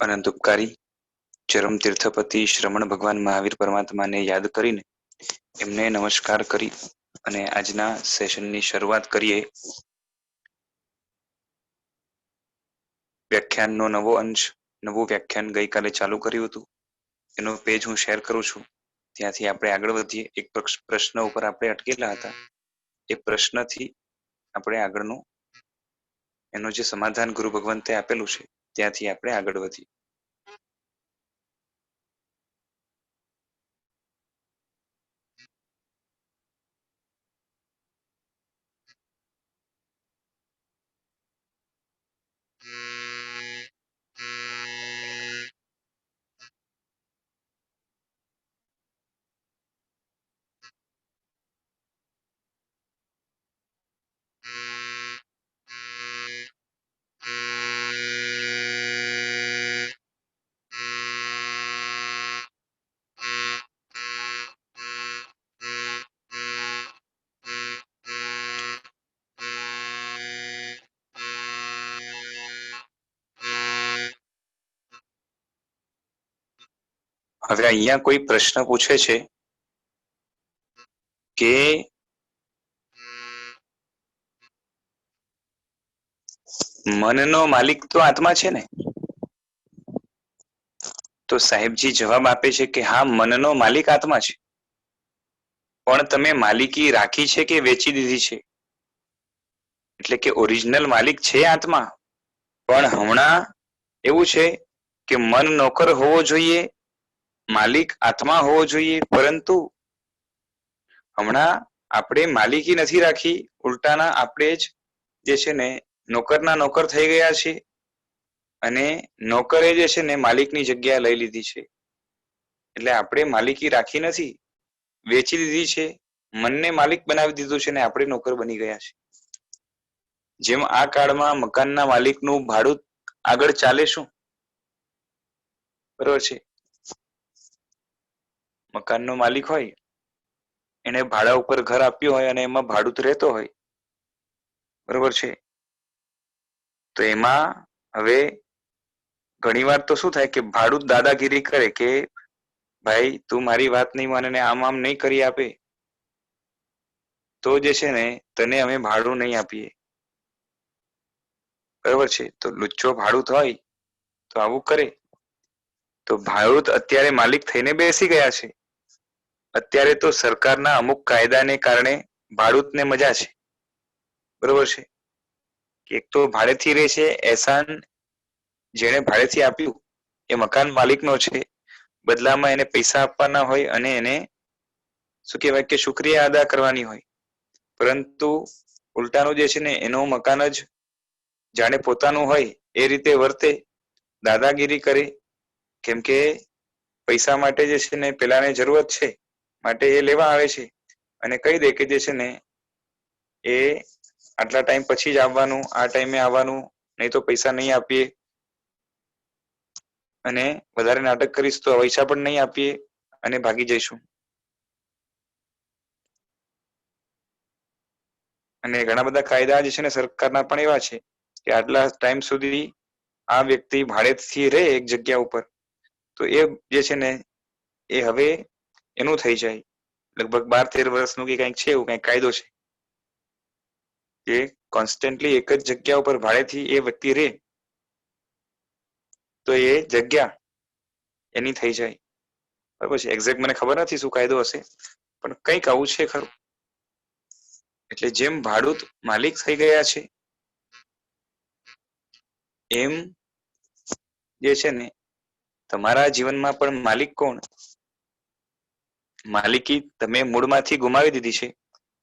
અનંત ઉપકારી ચરમ તીર્થપતિ શ્રમણ ભગવાન મહાવીર પરમાત્માને યાદ કરીને એમને નમસ્કાર કરી અને આજના સેશનની શરૂઆત કરીએ. વ્યાખ્યાનનો નવો અંશ, નવું વ્યાખ્યાન ગઈકાલે ચાલુ કર્યું હતું, એનો પેજ હું શેર કરું છું. ત્યાંથી આપણે આગળ વધીએ. એક પ્રશ્ન ઉપર આપણે અટકેલા હતા. એ પ્રશ્નથી આપણે આગળનું એનું જે સમાધાન ગુરુ ભગવંતે આપેલું છે ત્યાંથી આપણે આગળ વધીએ. હવે અહીંયા કોઈ પ્રશ્ન પૂછે છે કે મનનો માલિક તો આત્મા છે ને? તો સાહેબજી જવાબ આપે છે કે હા, મનનો માલિક આત્મા છે, પણ તમે માલિકી રાખી છે કે વેચી દીધી છે? એટલે કે ઓરિજિનલ માલિક છે આત્મા, પણ હમણાં એવું છે કે મન નોકર હોવો જોઈએ, માલિક આત્મા હોવો જોઈએ, પરંતુ હમણાં આપણે માલિકી નથી રાખી, ઉલટાના આપણે જ જે છે ને નોકરના નોકર થઈ ગયા છે, અને નોકરે જે છે ને માલિકની જગ્યા લઈ લીધી છે. એટલે આપણે માલિકી રાખી નથી, વેચી દીધી છે, મનને માલિક બનાવી દીધું છે ને આપણે નોકર બની ગયા છે. જેમ આ કાળમાં મકાનના માલિકનું ભાડું આગળ ચાલે શું? બરોબર છે. મકાનનો માલિક હોય એને ભાડા ઉપર ઘર આપ્યું હોય અને એમાં ભાડુત રહેતો હોય, બરોબર છે. તો એમાં હવે ઘણી વાર તો શું થાય કે ભાડુત દાદાગીરી કરે કે ભાઈ તું મારી વાત નહીં માને ને આમ નહીં કરી આપે તો જે છે ને તને અમે ભાડું નહીં આપીએ, બરોબર છે. તો લુચ્ચો ભાડુત હોય તો આવું કરે. તો ભાડુત અત્યારે માલિક થઈને બેસી ગયા છે. અત્યારે તો સરકારના અમુક કાયદાને કારણે ભાડૂતને મજા છે, બરોબર છે. એક તો ભાડેથી રહે છે, એહસાન જેને ભાડેથી આપ્યું એ મકાન માલિકનો છે, બદલામાં એને પૈસા આપવાના હોય અને એને શું કહેવાય કે શુક્રિયા અદા કરવાની હોય, પરંતુ ઉલટાનું જે છે ને એનું મકાન જ જાણે પોતાનું હોય એ રીતે વર્તે, દાદાગીરી કરે. કેમ કે પૈસા માટે જે છે ને પેલાને જરૂરત છે માટે એ લેવા આવે છે અને કહી દે કે જે છે ને એ આટલા ટાઈમ પછી જ આવવાનું, આ ટાઈમે આવવાનું, નહીં તો પૈસા નહીં આપીએ, અને વધારે નાટક કરીશ તો પૈસા પણ નહીં આપીએ અને ભાગી જઈશું. અને ઘણા બધા કાયદા જે છે ને સરકારના પણ એવા છે કે આટલા ટાઈમ સુધી આ વ્યક્તિ ભાડેથી રહે એક જગ્યા ઉપર તો એ જે છે ને એ હવે એનું થઈ જાય. લગભગ 12-13 વર્ષનું કે કંઈક છે, એવું કંઈક કાયદો છે કે કોન્સ્ટન્ટલી એક જ જગ્યા ઉપર ભાડેથી એ વ્યક્તિ રહે તો એ જગ્યા એની થઈ જાય, બરાબર છે. એક્ઝેક્ટ મને ખબર નથી શું કાયદો હશે, પણ કંઈક આવું છે ખરું. એટલે જેમ ભાડૂત માલિક થઈ ગયા છે એમ જે છે ને તમારા જીવનમાં પણ માલિક કોણ? માલિકી તમે મૂળમાંથી ગુમાવી દીધી છે,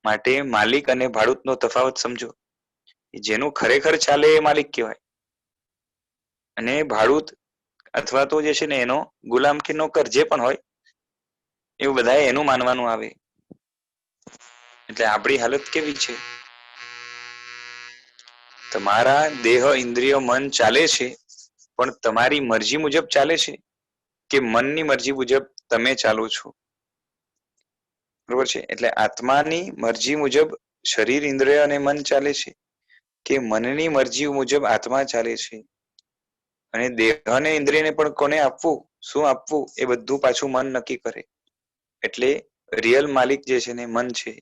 માટે માલિક અને ભાડૂતનો તફાવત સમજો. જેનું ખરેખર ચાલે એ માલિક કહેવાય, અને ભાડૂત અથવા તો જે છે ને એનો ગુલામ કે નોકર જે પણ હોય એવું બધાએ એનું માનવાનું આવે. એટલે આપણી હાલત કેવી છે? તમારા દેહ, ઇન્દ્રિયો, મન ચાલે છે, પણ તમારી મરજી મુજબ ચાલે છે કે મનની મરજી મુજબ તમે ચાલો છો? બરોબર છે. એટલે આત્માની મરજી મુજબ શરીર, ઇન્દ્રિય અને મન ચાલે છે કે મનની મરજી મુજબ આત્મા ચાલે છે અને દેહ અને ઇન્દ્રિયને પણ કોને આપવું, શું આપવું, એ બધું પાછું મન નક્કી કરે. એટલે રિયલ માલિક જે છે ને મન છે.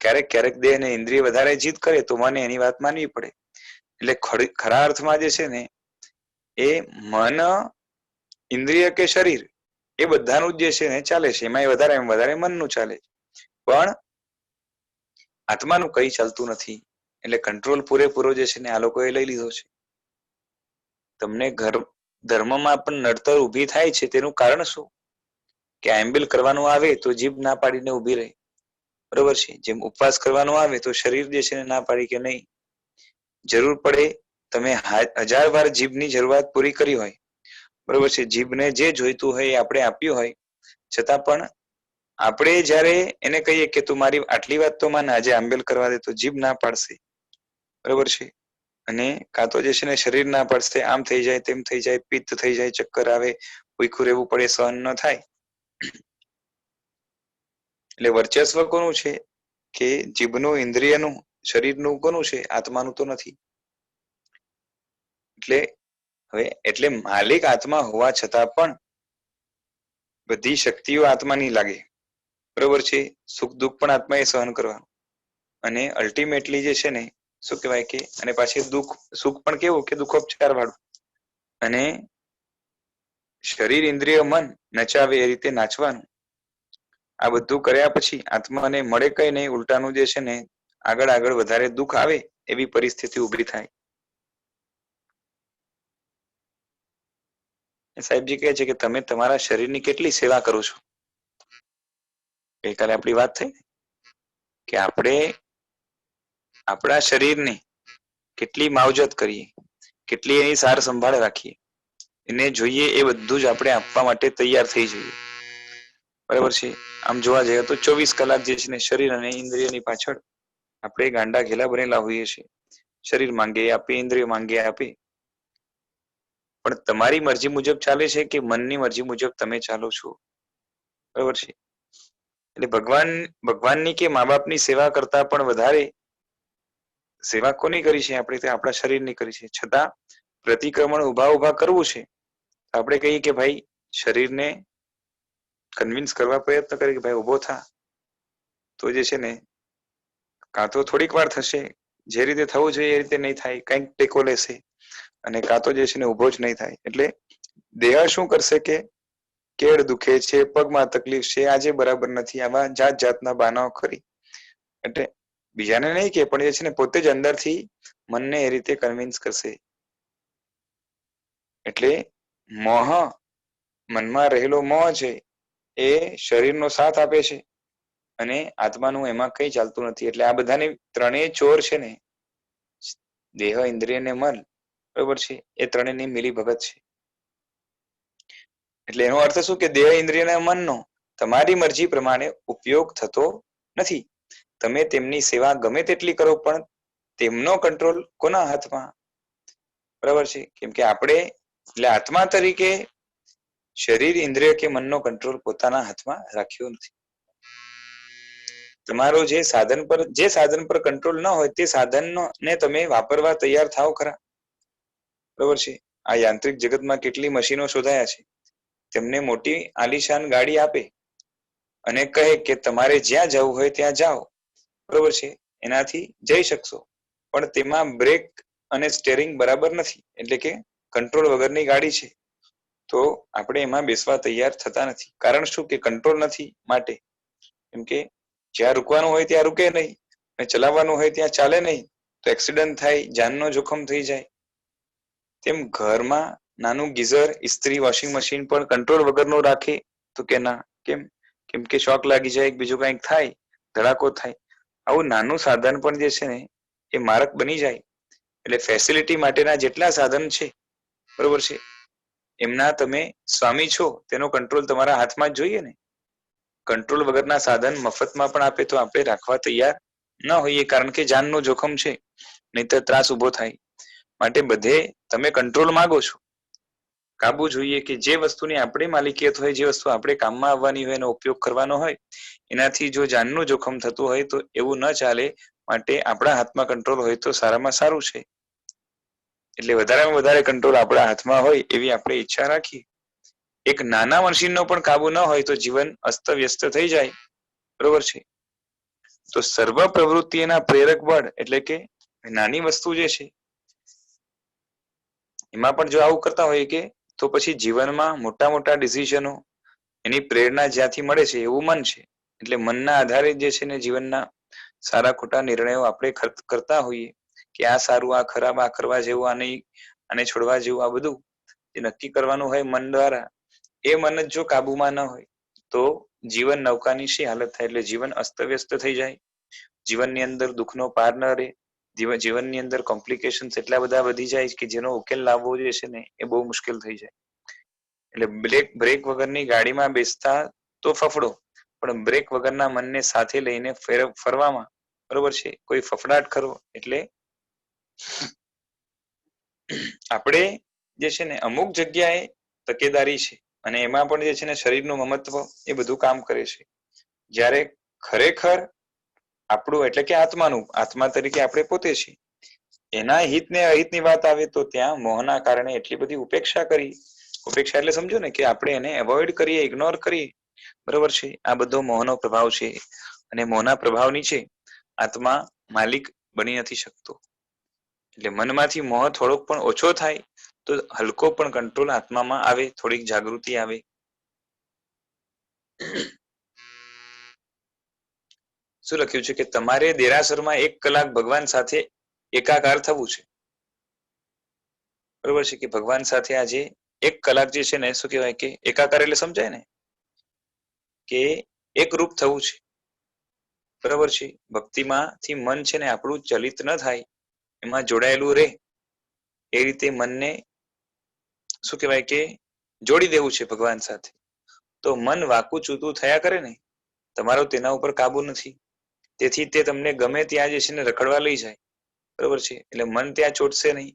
ક્યારેક ક્યારેક દેહ અને ઇન્દ્રિય વધારે જીદ કરે તો મને એની વાત માનવી પડે. એટલે ખરા અર્થમાં જે છે ને એ મન, ઇન્દ્રિય કે શરીર એ બધાનું જે છે ને ચાલે છે. એમાં વધારે મનનું ચાલે. પણ આત્માનું કઈ ચાલતું નથી. એટલે કંટ્રોલ પૂરેપૂરો જે છે ને આ લોકોએ લઈ લીધો છે. તમને ધર્મમાં પણ નડતર ઊભી થાય છે તેનું કારણ શું? કે એમ્બિલ કરવાનું આવે તો જીભ ના પાડીને ઊભી રહે. બરોબર છે. જેમ ઉપવાસ કરવાનો આવે તો શરીર જે છે ને ના પાડી કે નહીં, જરૂર પડે તમે 1000 વાર જીભની જરૂરિયાત પૂરી કરી હોય, બરોબર છે, જીભને જે જોઈતું હોય એ આપણે આપ્યું હોય, છતાં પણ આપણે જયારે એને કહીએ કે તું મારી આટલી વાત તો માન, આજે આંબેલ કરવા દે, તો જીભ ના પાડશે. બરોબર છે. અને કાં તો જે છે ને શરીર ના પાડશે, આમ થઈ જાય, તેમ થઈ જાય, પિત્ત થઈ જાય, ચક્કર આવે, ભૂખ્યું રહેવું પડે, સહન ન થાય. એટલે વર્ચસ્વ કોનું છે? કે જીભનું, ઇન્દ્રિયનું, શરીરનું કોનું છે? આત્માનું તો નથી. એટલે માલિક આત્મા હોવા છતાં પણ બધી શક્તિઓ આત્માની લાગે. બરોબર છે. સુખ દુઃખ પણ આત્મા એ સહન કરવાનું. અને અલ્ટિમેટલી જે છે ને શું કહેવાય કે, અને પાછી સુખ પણ કેવું કે દુઃખોપચાર વાળું. અને શરીર, ઇન્દ્રિય, મન નચાવે એ રીતે નાચવાનું. આ બધું કર્યા પછી આત્માને મળે કઈ નહીં, ઉલટાનું જે છે ને આગળ વધારે દુઃખ આવે એવી પરિસ્થિતિ ઉભી થાય. સાહેબજી કહે છે કે તમે તમારા શરીરની કેટલી સેવા કરો છો. ગઈકાલે આપણી વાત થઈ કે આપણે આપણા શરીરની કેટલી માવજત કરીએ, કેટલી એની સાર સંભાળ રાખીએ, એને જોઈએ એ બધું જ આપણે આપવા માટે તૈયાર થઈ જઈએ. બરાબર છે. આમ જોવા જઈએ તો 24 કલાક જે છે ને શરીર અને ઇન્દ્રિયની પાછળ આપણે ગાંડા ઘેલા બનેલા હોઈએ છીએ. શરીર માંગે એ આપે, ઇન્દ્રિય માંગે એ આપે. પણ તમારી મરજી મુજબ ચાલે છે કે મનની મરજી મુજબ તમે ચાલો છો? બરાબર છે. એટલે ભગવાનની કે મા બાપની સેવા કરતા પણ વધારે સેવા કોની કરી છે? આપણે તે આપણા શરીરની કરી છે. છતાં પ્રતિક્રમણ ઉભા કરવું છે. આપણે કહીએ કે ભાઈ શરીરને કન્વિન્સ કરવા પ્રયત્ન કરે કે ભાઈ ઉભો થા, તો જે છે ને કાં તો થોડીક વાર થશે, જે રીતે થવું જોઈએ એ રીતે નહીં થાય, કંઈક ટેકો લેશે, અને કાં તો જે છે ને ઉભો જ નહીં થાય. એટલે દેહ શું કરશે કે કેળ દુખે છે, પગમાં તકલીફ છે, આજે બરાબર નથી, આવા જાત જાતના બહાનાઓ કરી એટલે બીજાને નહીં કે, પણ એ છે ને પોતે જ અંદરથી મનને એ રીતે કન્વિન્સ કરશે. એટલે મોહ, મનમાં રહેલો મોહ છે એ શરીરનો સાથ આપે છે અને આત્માનું એમાં કઈ ચાલતું નથી. એટલે આ બધાની ત્રણેય ચોર છે ને, દેહ, ઇન્દ્રિય ને મન, બરોબર છે, એ ત્રણેયની મિલી ભગત છે. એટલે એનો અર્થ શું કે દેહ, ઇન્દ્રિય અને મનનો તમારી મરજી પ્રમાણે ઉપયોગ થતો નથી. તમે તેમની સેવા ગમે તેટલી કરો પણ તેમનો કંટ્રોલ કોના હાથમાં? બરાબર છે. કેમ કે આપણે એટલે આત્મા તરીકે શરીર, ઇન્દ્રિય કે મનનો કંટ્રોલ પોતાના હાથમાં રાખ્યો નથી. તમારો જે સાધન પર કંટ્રોલ ન હોય તે સાધનને તમે વાપરવા તૈયાર થાવ ખરા? બરોબર છે. આ યાંત્રિક જગતમાં કેટલી મશીનો શોધાયા છે. તેમને મોટી આલીશાન ગાડી આપે અને કહે કે તમારે જ્યાં જવું હોય ત્યાં જાઓ, બરોબર છે, એનાથી જઈ શકશો. પણ તેમાં બ્રેક અને સ્ટેરિંગ બરાબર નથી, એટલે કે કંટ્રોલ વગરની ગાડી છે. તો આપણે એમાં બેસવા તૈયાર થતા નથી. કારણ શું? કે કંટ્રોલ નથી માટે. કેમ કે જ્યાં રૂકવાનું હોય ત્યાં રૂકે નહીં, અને ચલાવવાનું હોય ત્યાં ચાલે નહીં, તો એક્સિડન્ટ થાય, જાનનો જોખમ થઈ જાય. તેમ ઘરમાં નાનું ગીઝર, ઇસ્ત્રી, વોશિંગ મશીન પણ કંટ્રોલ વગરનું રાખે તો કે ના. કેમ કે શોક લાગી જાય, બીજું કંઈક થાય, ધડાકો થાય. આવું નાનું સાધન પણ જે છે ને એ મારક બની જાય. એટલે ફેસિલિટી માટેના જેટલા સાધન છે, બરોબર છે, એમના તમે સ્વામી છો, તેનો કંટ્રોલ તમારા હાથમાં જ જોઈએ ને. કંટ્રોલ વગરના સાધન મફતમાં પણ આપે તો આપણે રાખવા તૈયાર ન હોઈએ, કારણ કે જાનનું જોખમ છે, નહીંતર ત્રાસ ઉભો થાય. માટે બધે તમે કંટ્રોલ માંગો છો, કાબુ જોઈએ કે જે વસ્તુની આપણે માલિકિયત હોય, જે વસ્તુ આપણે કામમાં આવવાની હોય, એનો ઉપયોગ કરવાનો હોય, એનાથી જો જાનનું જોખમ થતું હોય તો એવું ન ચાલે. માટે આપણા હાથમાં કંટ્રોલ હોય તો સારામાં સારું છે. એટલે વધારેમાં વધારે કંટ્રોલ આપણા હાથમાં હોય એવી આપણે ઈચ્છા રાખીએ. એક નાના મશીનનો પણ કાબુ ન હોય તો જીવન અસ્તવ્યસ્ત થઈ જાય. બરોબર છે. તો સર્વ પ્રવૃત્તિના પ્રેરક બળ એટલે કે નાની વસ્તુ જે છે એમાં પણ જો આવું કરતા હોય કે તો પછી જીવનમાં મોટા મોટા ડિસિઝનો એની પ્રેરણા જ્યાંથી મળે છે એવું મન છે. એટલે મનના આધારે જે છે ને જીવનના સારા ખોટા નિર્ણયો આપણે કરતા હોઈએ કે આ સારું, આ ખરાબ, આ કરવા જેવું, આ નહીં, આને છોડવા જેવું, આ બધું જે નક્કી કરવાનું હોય મન દ્વારા, એ મન જ જો કાબુમાં ન હોય તો જીવન નૌકાની શી હાલત થાય. એટલે જીવન અસ્તવ્યસ્ત થઈ જાય. જીવનની અંદર દુઃખનો પાર ન રહે. જીવનની અંદર કોમ્પ્લિકેશન એટલા બધા વધી જાય કે જેનો ઉકેલ લાવવો જે છે ને એ બહુ મુશ્કેલ થઈ જાય. એટલે બ્રેક વગરની ગાડીમાં બેસતા તો ફફડો, પણ બ્રેક વગરના મનને સાથે લઈને ફરવામાં બરોબર છે કોઈ ફફડાટ કરવો એટલે આપણે જે છે ને અમુક જગ્યાએ તકેદારી છે અને એમાં પણ જે છે ને શરીરનું મમત્વ એ બધું કામ કરે છે. જ્યારે ખરેખર આપણું એટલે કે આત્મા તરીકે આપણે પોતે છીએ. એના હિત ને અહિતની વાત આવે તો ત્યાં મોહના કારણે એટલી બધી ઉપેક્ષા કરી. ઉપેક્ષા એટલે સમજો ને કે આપણે એને એવોઇડ કરીએ, ઇગ્નોર કરીએ. બરોબર છે. આ બધો મોહનો પ્રભાવ છે અને મોહના પ્રભાવ નીચે આત્મા માલિક બની નથી શકતો. એટલે મનમાંથી મોહ થોડોક પણ ઓછો થાય તો હલકો પણ કંટ્રોલ આત્મામાં આવે, થોડીક જાગૃતિ આવે. શું લખ્યું છે કે તમારે દેરાસરમાં 1 કલાક ભગવાન સાથે એકાકાર થવું છે. બરોબર છે કે ભગવાન સાથે આજે 1 કલાક જે છે ને શું કહેવાય કે એકાકાર એટલે સમજાય ને કે એક રૂપ થવું છે. બરાબર છે. ભક્તિમાંથી મન છે ને આપણું ચલિત ન થાય, એમાં જોડાયેલું રહે એ રીતે મનને શું કહેવાય કે જોડી દેવું છે ભગવાન સાથે. તો મન વાકું ચૂતું થયા કરે ને, તમારો તેના ઉપર કાબુ નથી. તેથી તે તમને ગમે ત્યાં જે છે ને રખડવા લઈ જાય. બરોબર છે. એટલે મન ત્યાં ચોટશે નહીં.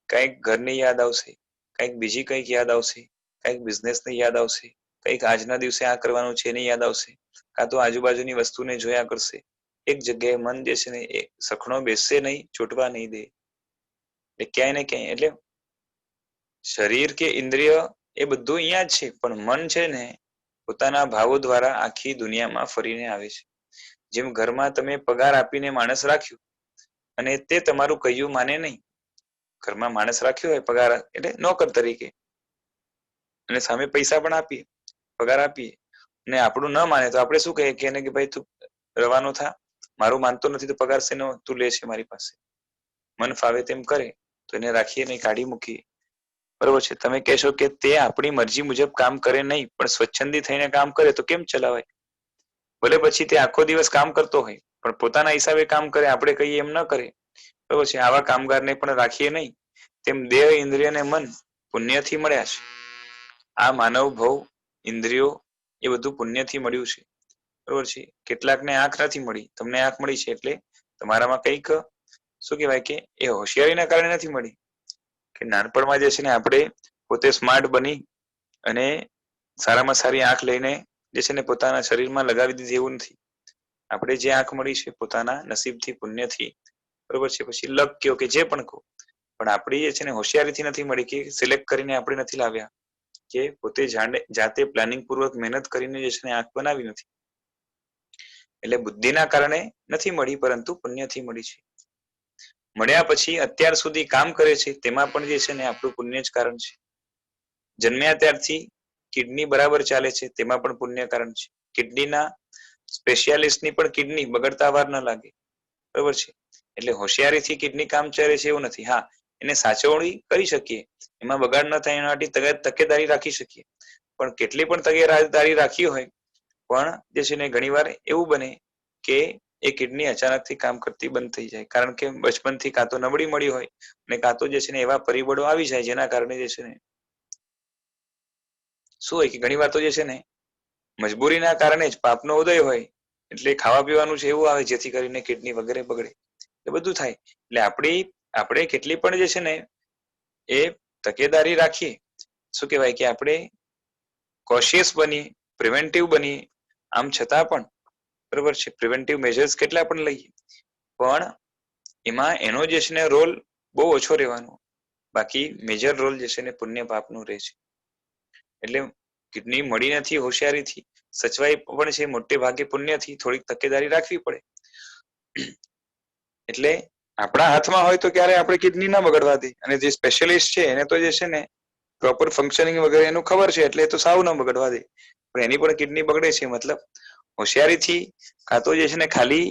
કંઈક ઘરની યાદ આવશે, કંઈક બીજી કંઈક યાદ આવશે, કંઈક બિઝનેસની યાદ આવશે, કંઈક આજના દિવસે આ કરવાનું છે એની યાદ આવશે, કાં તો આજુબાજુની વસ્તુને જોયા કરશે. એક જગ્યાએ મન જે છે ને એ સખણો બેસશે નહીં, ચોટવા નહીં દે. એટલે ક્યાંય ને ક્યાંય એટલે શરીર કે ઇન્દ્રિય એ બધું અહીંયા જ છે, પણ મન છે ને પોતાના ભાવો દ્વારા આખી દુનિયામાં ફરીને આવે છે. જેમ ઘરમાં તમે પગાર આપીને માણસ રાખ્યું અને તે તમારું કહ્યું માને નહીં. ઘરમાં માણસ રાખ્યો હોય પગાર એટલે નોકર તરીકે, અને સામે પૈસા પણ આપીએ, પગાર આપીએ, અને આપણું ન માને તો આપણે શું કહીએ કે એને કે ભાઈ તું રવાનો થા, મારું માનતો નથી તો પગાર શેનો તું લે છે મારી પાસે. મન ફાવે તેમ કરે તો એને રાખીએ નહીં, કાઢી મૂકીએ. બરોબર છે. તમે કહેશો કે તે આપણી મરજી મુજબ કામ કરે નહીં, પણ સ્વચ્છંદી થઈને કામ કરે તો કેમ ચલાવાય? ભલે પછી તે આખો દિવસ કામ કરતો હોય પણ પોતાના હિસાબે કામ કરે, આપણે કહીએ એમ ન કરે. બરોબર છે. આવા કામગારને પણ રાખીએ નહીં. તેમ દેહ, ઇન્દ્રિય અને મન પુણ્યથી મળ્યા છે. આ માનવ ભવ, ઇન્દ્રિયો એ બધું પુણ્યથી મળ્યું છે. બરોબર છે. કેટલાકને આંખ નથી મળી, તમને આંખ મળી છે એટલે તમારામાં કંઈક શું કહેવાય કે એ હોશિયારીના કારણે નથી મળી. કે નાનપણમાં જે છે ને આપણે પોતે સ્માર્ટ બની અને સારામાં સારી આંખ લઈને જે છે ને પોતાના શરીરમાં લગાવી દીધી એવું નથી. આપણે જે આંખ મળી છે પોતાના નસીબથી, પુણ્યથી. બરોબર છે. પછી લક કયો કે જે પણ કહો, પણ આપણી જે છે ને હોશિયારીથી નથી મળી, કે સિલેક્ટ કરીને આપણે નથી લાવ્યા, કે પોતે જાતે પ્લાનિંગ પૂર્વક મહેનત કરીને જે છે ને આંખ બનાવી નથી. એટલે બુદ્ધિના કારણે નથી મળી, પરંતુ પુણ્યથી મળી છે. મળ્યા પછી અત્યાર સુધી કામ કરે છે તેમાં પણ જે છે ને આપણું પુણ્ય જ કારણ છે. જન્મ્યા ત્યારથી કિડની બરાબર ચાલે છે તેમાં પણ પુણ્ય કારણ છે. કિડનીના સ્પેશિયાલિસ્ટની પણ કિડની બગડતા વાર ન લાગે. બરોબર છે. એટલે હોશિયારીથી કિડની કામ ચાલે છે એવું નથી. હા, એને સાચવણી કરી શકીએ, એમાં બગાડ ન થાય એના માટે તકેદારી રાખી શકીએ. પણ કેટલી પણ તકેદારી રાખી હોય પણ જે છે ને ઘણી વાર એવું બને કે એ કિડની અચાનકથી કામ કરતી બંધ થઈ જાય. કારણ કે બચપનથી કાં તો નબળી મળી હોય અને કાં તો જે છે ને એવા પરિબળો આવી જાય જેના કારણે જે છે ને શું હોય કે ઘણી વાર તો જે છે ને મજબૂરીના કારણે જ પાપનો ઉદય હોય એટલે ખાવા પીવાનું છે એવું આવે જેથી કરીને કિડની વગેરે બગડે. એ બધું થાય. એટલે આપણે કેટલી પણ જે છે ને એ તકેદારી રાખીએ, શું કહેવાય કે આપણે કોશિયસ બનીએ, પ્રિવેન્ટિવ બનીએ, આમ છતાં પણ બરોબર છે પ્રિવેન્ટિવ મેજર્સ કેટલા પણ લઈએ પણ એમાં એનો જે છે ને રોલ બહુ ઓછો રહેવાનો, બાકી મેજર રોલ જે છે ને પુણ્ય પાપનું રહે છે. એટલે કિડની મળી નથી હોશિયારીથી, સચવાઈ પણ છે મોટે ભાગે પુણ્યથી, થોડીક તકેદારી રાખવી પડે. એટલે આપણા હાથમાં હોય તો ક્યારે આપણે કિડની ના બગડવા દે, અને જે સ્પેશિયલિસ્ટ છે એને તો જે છે ને પ્રોપર ફંક્શનિંગ વગેરે એનું ખબર છે, એટલે એ તો સાવ ન બગડવા દે. પણ એની પણ કિડની બગડે છે, મતલબ હોશિયારીથી કાં તો જે છે ને ખાલી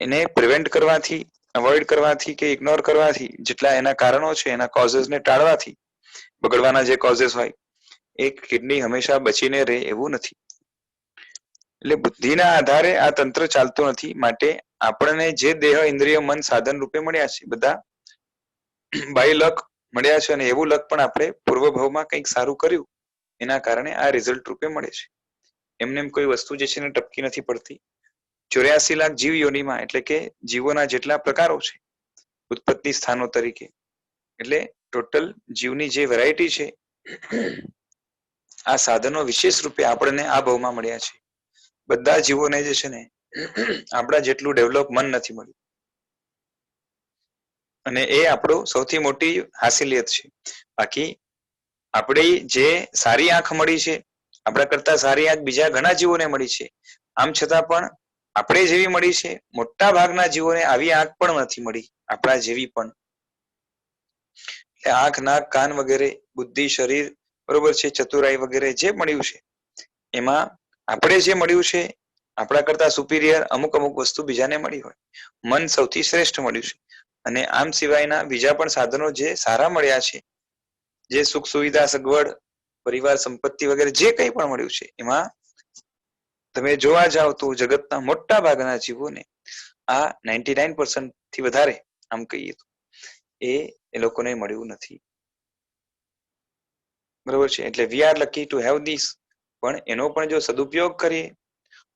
એને પ્રિવેન્ટ કરવાથી, અવોઇડ કરવાથી કે ઇગ્નોર કરવાથી, જેટલા એના કારણો છે એના કોઝિસને ટાળવાથી, બગડવાના જે કોઝિસ હોય, એક કિડની હંમેશા બચીને રહે એવું નથી. એટલે બુદ્ધિના આધારે આ તંત્ર ચાલતું નથી. માટે આપણને જે દેહ, ઇન્દ્રિય, મન સાધન રૂપે મળ્યા છે બધા બાય લક મળ્યા છે, અને એવું લક પણ આપણે પૂર્વ ભાવમાં કંઈક સારું કર્યું એના કારણે આ રિઝલ્ટ રૂપે મળે છે. એમને એમ કોઈ વસ્તુ જે છે ને ટપકી નથી પડતી. 84 લાખ જીવ યોનિમાં, એટલે કે જીવોના જેટલા પ્રકારો છે ઉત્પત્તિ સ્થાનો તરીકે, એટલે ટોટલ જીવની જે વેરાયટી છે, આ સાધનો વિશેષ રૂપે આપણને આ ભાવમાં મળ્યા છે. બધા જીવોને જે છે ને આપણા જેટલું ડેવલપ મન નથી મળ્યું, અને એ આપણું સૌથી મોટી હાસિલિયત છે. બાકી આપણી જે સારી આંખ મળી છે, આપણા કરતા સારી આંખ બીજા ઘણા જીવોને મળી છે. આમ છતાં પણ આપણે જેવી મળી છે, મોટા ભાગના જીવોને આવી આંખ પણ નથી મળી આપણા જેવી પણ. આંખ, નાક, કાન વગેરે, બુદ્ધિ, શરીર, બરોબર છે, ચતુરાઈ વગેરે જે મળ્યું છે, એમાં આપણે જે મળ્યું છે આપણા કરતા સુપીરિયર અમુક અમુક વસ્તુ બીજાને મળી હોય. મન સૌથી શ્રેષ્ઠ મળ્યું છે. અને આમ સિવાયના બીજા પણ સાધનો જે સારા મળ્યા છે, જે સુખ સુવિધા, સગવડ, પરિવાર, સંપત્તિ વગેરે જે કંઈ પણ મળ્યું છે, એમાં તમે જોવા જાવ તો જગતના મોટા ભાગના જીવોને આ 99% થી વધારે આમ કહીએ તો એ લોકોને મળ્યું નથી. બરોબર છે. એટલે we are lucky to have this. પણ એનો પણ જો સદુપયોગ કરીએ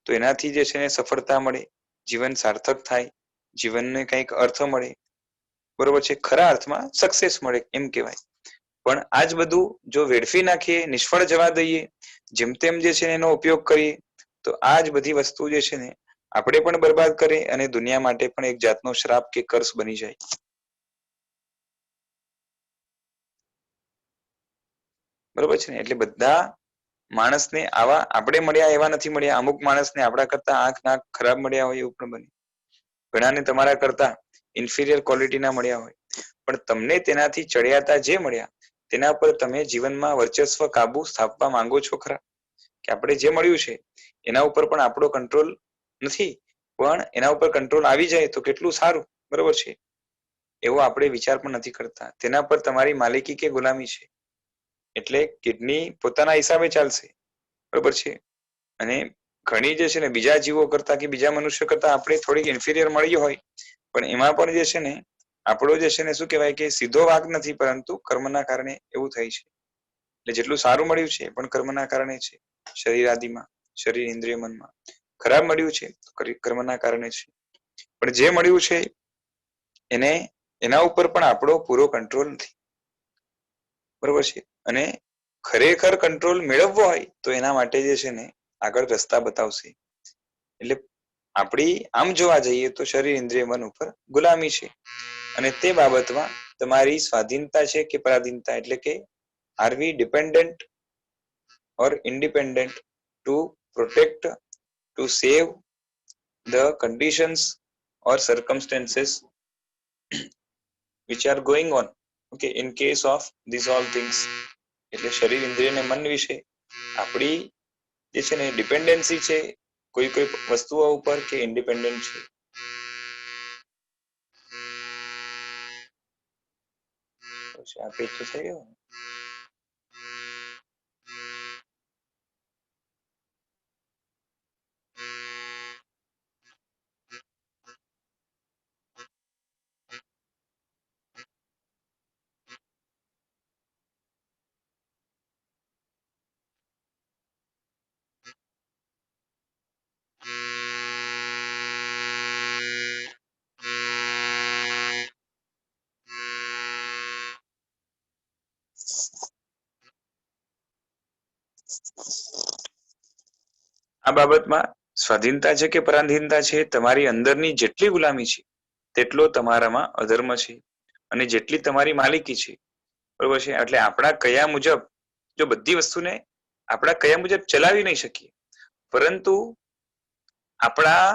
તો એનાથી જે છે સફળતા મળે, જીવન સાર્થક થાય, જીવનને કંઈક અર્થ મળે, બરોબર છે, ખરા અર્થમાં સક્સેસ મળે એમ કહેવાય. પણ આજ બધું જો વેડફી નાખીએ, નિષ્ફળ જવા દઈએ, જેમ તેમ જે છે એનો ઉપયોગ કરીએ, તો આ જ બધી વસ્તુ જે છે ને આપણે પણ બરબાદ કરે, અને દુનિયા માટે પણ એક જાતનો શ્રાપ કે કર્સ બની જાય. બરોબર છે ને. એટલે બધા માણસને આવા આપણે મળ્યા એવા નથી મળ્યા. અમુક માણસને આપણા કરતા આંખ નાક ખરાબ મળ્યા હોય એવું પણ બને. ઘણાને તમારા કરતા ઇન્ફિરિયર ક્વોલિટીના મળ્યા હોય, પણ તમને તેનાથી ચડિયાતા જે મળ્યા તેના પર તમે જીવનમાં વર્ચસ્વ, કાબુ સ્થાપવા માંગો છો ખરા? કે આપણે જે મળ્યું છે એના ઉપર પણ આપણો કંટ્રોલ નથી, પણ એના ઉપર કંટ્રોલ આવી જાય તો કેટલું સારું, બરોબર છે, એવો આપણે વિચાર પણ નથી કરતા. તેના પર તમારી માલિકી કે ગુલામી છે. એટલે કિડની પોતાના હિસાબે ચાલશે, બરોબર છે, અને ઘણી જે છે ને બીજા જીવો કરતા કે બીજા મનુષ્ય કરતા આપણે થોડીક ઇન્ફિરિયર મળી હોય, પણ એમાં પણ જે છે ને આપણો જે છે ને શું કહેવાય કે સીધો વાંક નથી, પરંતુ કર્મના કારણે એવું થાય છે. એટલે જેટલું સારું મળ્યું છે પણ કર્મના કારણે છે. શરીર આદિમાં, શરીર, ઇન્દ્રિય, મનમાં ખરાબ મળ્યું છે કર્મના કારણે છે. પણ જે મળ્યું છે એને એના ઉપર પણ આપણો પૂરો કંટ્રોલ નથી, બરોબર છે. અને ખરેખર કંટ્રોલ મેળવવો હોય તો એના માટે જે છે ને આગળ રસ્તા બતાવશે. એટલે આપણી આમ જોવા જઈએ તો શરીર, ઇન્દ્રિય, મન ઉપર ગુલામી છે, અને તે બાબતમાં તમારી સ્વાધીનતા છે કે પરાધીનતા, એટલે કે are we dependent or independent to protect, to save the conditions or circumstances which are going on, okay, in case of these all things. એટલે શરીર, ઇન્દ્રિય અને મન વિશે આપણી જે છે ને ડિપેન્ડન્સી છે કોઈ કોઈ વસ્તુઓ ઉપર, કે ઇન્ડિપેન્ડન્ટ છે. આ પેજ તો થઈ ગયું. આ બાબતમાં સ્વાધીનતા છે કે પરાધીનતા છે, તમારી અંદરની જેટલી ગુલામી છે તેટલો તમારામાં અધર્મ છે, અને જેટલી તમારી માલિકી છે, બરોબર છે. એટલે આપણા કયા મુજબ જો બધી વસ્તુને આપણા કયા મુજબ ચલાવી નહીં શકીએ, પરંતુ આપણા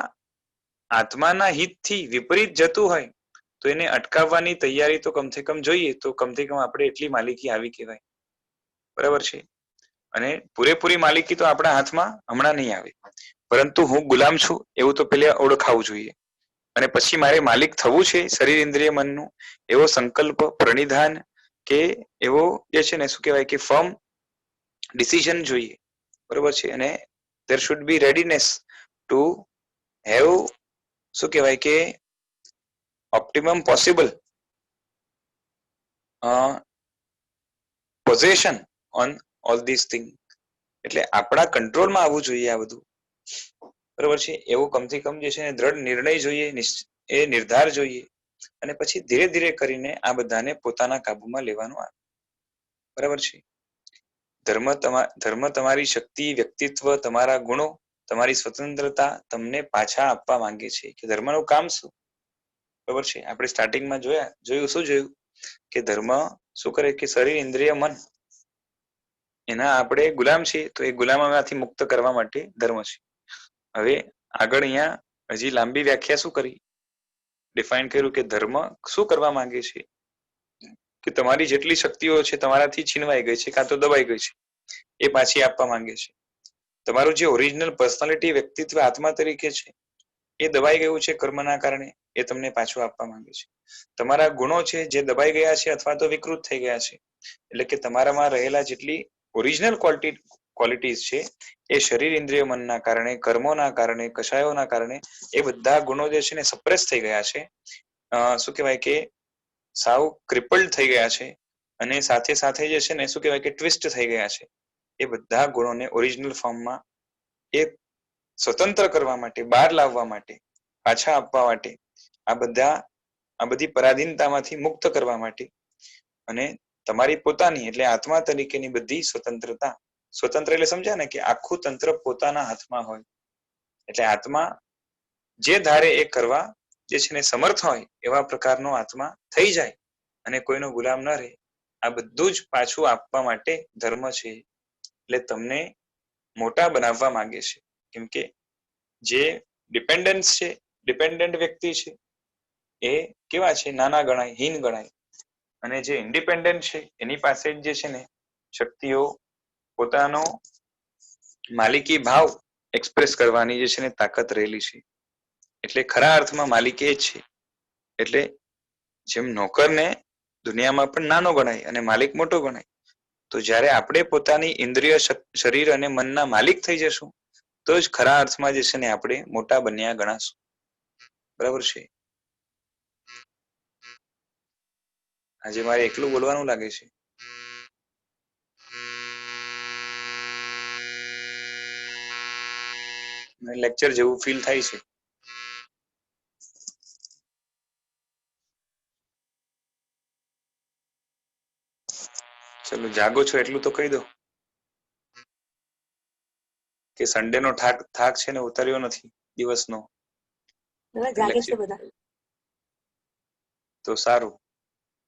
આત્માના હિતથી વિપરીત જતું હોય તો એને અટકાવવાની તૈયારી તો કમસે કમ જોઈએ, તો કમસે કમ આપણે એટલી માલિકી આવી કહેવાય, બરાબર છે. અને પૂરેપૂરી માલિકી તો આપણા હાથમાં હમણાં નહીં આવે, પરંતુ હું ગુલામ છું એવું તો પેલા ઓળખાવું જોઈએ, અને પછી મારે માલિક થવું છે શરીર ઇન્દ્રિય મનનું, એવો સંકલ્પ પ્રણિધાન કે એવો જે છે ને શું કહેવાય કે ફર્મ ડિસિઝન જોઈએ, બરોબર છે. અને there should be readiness to have શું કહેવાય કે optimum possible possession on all these things. એટલે આપણા કંટ્રોલમાં આવવું જોઈએ આ બધું, બરોબર છે. એવો કમસે કમ જે છે દ્રઢ નિર્ણય જોઈએ, એ નિર્ધાર જોઈએ, અને પછી ધીરે ધીરે કરીને આ બધાને પોતાના કાબુમાં લેવાનું આવે, બરાબર છે. ધર્મ તમારી શક્તિ, વ્યક્તિત્વ, તમારા ગુણો, તમારી સ્વતંત્રતા તમને પાછા આપવા માંગે છે. કે ધર્મનું કામ શું, બરાબર છે. આપણે સ્ટાર્ટિંગમાં શું જોયું કે ધર્મ શું કરે કે શરીર ઇન્દ્રિય મન એના આપણે ગુલામ છીએ, તો એ ગુલામમાંથી મુક્ત કરવા માટે ધર્મ છે. હવે આગળ અહીંયા હજી લાંબી વ્યાખ્યા શું કરી, ડિફાઇન કર્યું કે ધર્મ શું કરવા માંગે છે કે તમારી જેટલી શક્તિઓ છે તમારાથી છીનવાઈ ગઈ છે કાં તો દબાઈ ગઈ છે, એ પાછી આપવા માંગે છે. તમારું જે ઓરિજિનલ પર્સનાલિટી, વ્યક્તિત્વ, આત્મા તરીકે છે એ દબાઈ ગયું છે કર્મના કારણે, એ તમને પાછું આપવા માંગે છે. તમારા ગુણો છે જે દબાઈ ગયા છે અથવા તો વિકૃત થઈ ગયા છે, એટલે કે તમારામાં રહેલા જેટલી ઓરિજિનલ ક્વોલિટીઝ છે એ શરીર ઇન્દ્રિય મનના કારણે, કર્મોના કારણે, કષાયોના કારણે એ બધા ગુણો જે છે ને સપ્રેસ થઈ ગયા છે, શું કહેવાય કે સાવ ક્રિપલ્ડ થઈ ગયા છે, અને સાથે સાથે જે છે ને શું કહેવાય કે ટ્વિસ્ટ થઈ ગયા છે. એ બધા ગુણોને ઓરિજિનલ ફોર્મમાં એ સ્વતંત્ર કરવા માટે, બહાર લાવવા માટે, પાછા આપવા માટે, આ બધી પરાધીનતામાંથી મુક્ત કરવા માટે, અને તમારી પોતાની એટલે આત્મા તરીકેની બધી સ્વતંત્રતા, સ્વતંત્ર એટલે સમજ્યા ને કે આખું તંત્ર પોતાના હાથમાં હોય, એટલે આત્મા જે ધારે એ કરવા જે છે ને સમર્થ હોય એવા પ્રકારનો આત્મા થઈ જાય, અને કોઈનો ગુલામ ન રહે. આ બધું જ પાછું આપવા માટે ધર્મ છે. એટલે તમને મોટા બનાવવા માંગે છે, કેમ કે જે ડિપેન્ડન્સ છે, ડિપેન્ડન્ટ વ્યક્તિ છે એ કેવા છે, નાના ગણાય, હીન ગણાય, અને જે ઇન્ડિપેન્ડન્ટ છે એની પાસે જે છે ને શક્તિઓ, પોતાનો માલિકી ભાવ એક્સપ્રેસ કરવાની જે છે ને તાકાત રહેલી છે. એટલે ખરા અર્થમાં માલિકી એ જ છે. એટલે જેમ નોકરને દુનિયામાં પણ નાનો ગણાય અને માલિક મોટો ગણાય, તો જ્યારે આપણે પોતાની ઇન્દ્રિય, શરીર અને મનના માલિક થઈ જશું તો જ ખરા અર્થમાં જે છે ને આપણે મોટા બન્યા ગણાશું, બરાબર છે. આજે મારે એકલું બોલવાનું લાગે છે. લેક્ચર જેવું ફીલ થાય છે. ચલો જાગો છો એટલું તો કહી દો કે સન્ડે નો થાક છે ને ઉતર્યો નથી દિવસનો. જાગે છે બધા. તો સારું,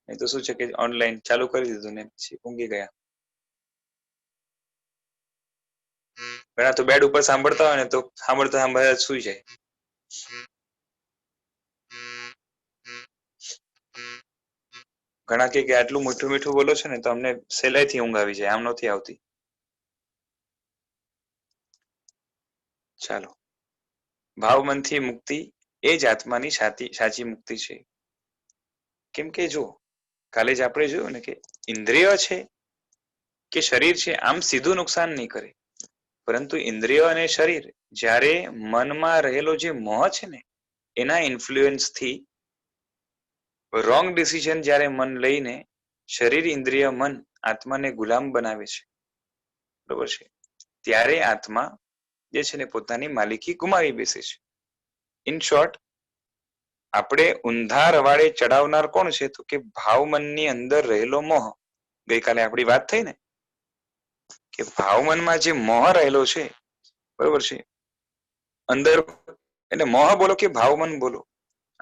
એ તો શું છે કે ઓનલાઈન ચાલુ કરી દીધું ને પછી ઊંઘી ગયા. ઘણા તો બેડ ઉપર સાંભળતા હોય ને તો સાંભળતા સાંભળતા સુઈ જાય. ઘણા કે આટલું મીઠું મીઠું બોલો છો ને તો અમને સહેલાઈથી ઊંઘ આવી જાય, આમ નથી આવતી. ચાલો, ભાવ મનથી મુક્તિ એ જ આત્માની સાચી મુક્તિ છે. કેમ કે જો કાલે જ આપણે જોયું ને કે ઇન્દ્રિય છે કે શરીર છે આમ સીધું નુકસાન નહીં કરે, પરંતુ ઇન્દ્રિય અને શરીર જ્યારે મનમાં રહેલો જે મોહ છે ને એના ઇન્ફ્લુઅન્સથી રોંગ ડિસિઝન જ્યારે મન લઈને શરીર, ઇન્દ્રિય, મન આત્માને ગુલામ બનાવે છે, બરોબર છે, ત્યારે આત્મા જે છે ને પોતાની માલિકી ગુમાવી બેસે છે. ઇન શોર્ટ, આપણે ઊંધા રવાડે ચડાવનાર કોણ છે તો કે ભાવ મનની અંદર રહેલો મોહ. ગઈકાલે આપણી વાત થઈ ને કે ભાવ મનમાં જે મોહ રહેલો છે, બરોબર છે, અંદર એટલે મોહ બોલો કે ભાવ મન બોલો,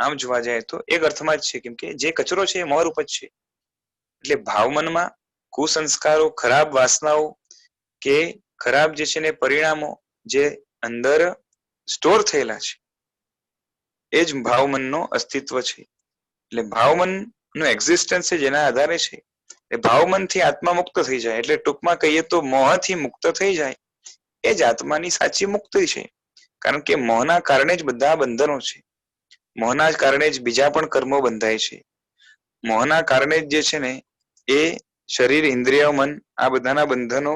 આમ જોવા જાય તો એક અર્થમાં જ છે, કેમ કે જે કચરો છે એ મોહરૂપ જ છે. એટલે ભાવ મનમાં કુસંસ્કારો, ખરાબ વાસનાઓ કે ખરાબ જે છે ને પરિણામો જે અંદર સ્ટોર થયેલા છે એ જ ભાવમનનો અસ્તિત્વ છે. એટલે ભાવમન નું એક્ઝિસ્ટન્સ છે જેના આધારે છે એ ભાવમનથી આત્મા મુક્ત થઈ જાય. એટલે ટૂંકમાં કહીએ તો મોહથી મુક્ત થઈ જાય એ જ આત્માની સાચી મુક્તિ છે. કારણ કે મોહના કારણે જ બધા બંધનો છે. મોહના કારણે જ બીજા પણ કર્મો બંધાય છે. મોહના કારણે જ જે છે ને એ શરીર, ઇન્દ્રિય, મન આ બધાના બંધનો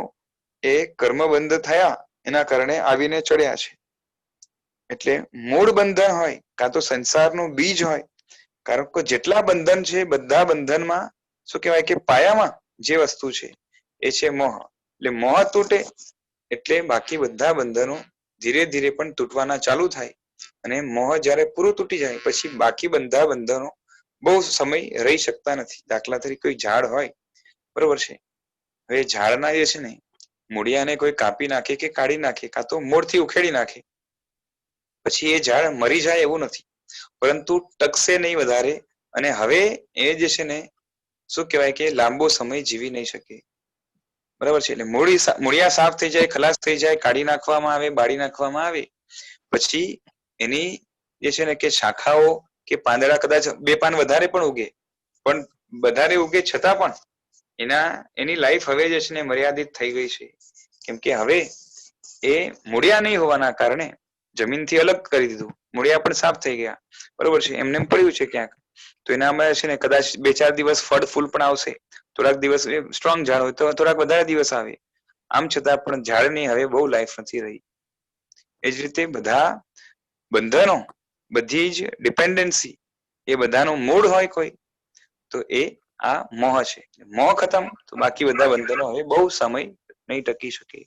એ કર્મબંધ થયા એના કારણે આવીને ચડ્યા છે. એટલે મૂળ બંધન હોય કાં તો સંસારનું બીજ હોય, કારણ કે જેટલા બંધન છે બધા બંધનમાં શું કહેવાય કે પાયામાં જે વસ્તુ છે એ છે મોહ. એટલે મોહ તૂટે એટલે બાકી બધા બંધનો ધીરે ધીરે પણ તૂટવાના ચાલુ થાય. અને મોહ જ્યારે પૂરું તૂટી જાય પછી બાકી બધા બંધનો બહુ સમય રહી શકતા નથી. દાખલા તરીકે કોઈ ઝાડ હોય, બરોબર છે, હવે ઝાડના જે છે ને મૂળિયાને કોઈ કાપી નાખે કે કાઢી નાખે કાં તો મૂળથી ઉખેડી નાખે પછી એ ઝાડ મરી જાય એવું નથી, પરંતુ ટકશે નહીં વધારે. અને હવે એ જે છે ને શું કહેવાય કે લાંબો સમય જીવી નહીં શકે, બરાબર છે. એટલે મૂળિયા સાફ થઈ જાય, ખલાસ થઈ જાય, કાઢી નાખવામાં આવે, બાળી નાખવામાં આવે પછી એની જે છે ને કે શાખાઓ કે પાંદડા કદાચ 2 પાન વધારે પણ ઉગે, પણ વધારે ઉગે છતાં પણ એની લાઈફ હવે જે છે ને મર્યાદિત થઈ ગઈ છે. કેમ કે હવે એ મૂળિયા નહીં હોવાના કારણે જમીનથી અલગ કરી દીધું, મૂળિયા પણ સાફ થઈ ગયા, બરોબર છે, એમને એમ પડ્યું છે ક્યાંક. તો એનામાં છે ને કદાચ 2-4 દિવસ ફળ ફૂલ પણ આવશે, થોડાક દિવસ સ્ટ્રોંગ ઝાડ હોય તો થોડાક વધારે દિવસ આવે, આમ છતાં પણ ઝાડની હવે બહુ લાઈફ નથી રહી. એ જ રીતે બધા બંધનો, બધી જ ડિપેન્ડન્સી એ બધાનું મૂળ હોય કોઈ તો એ આ મોહ છે. મોહ ખતમ તો બાકી બધા બંધનો હવે બહુ સમય નહીં ટકી શકે.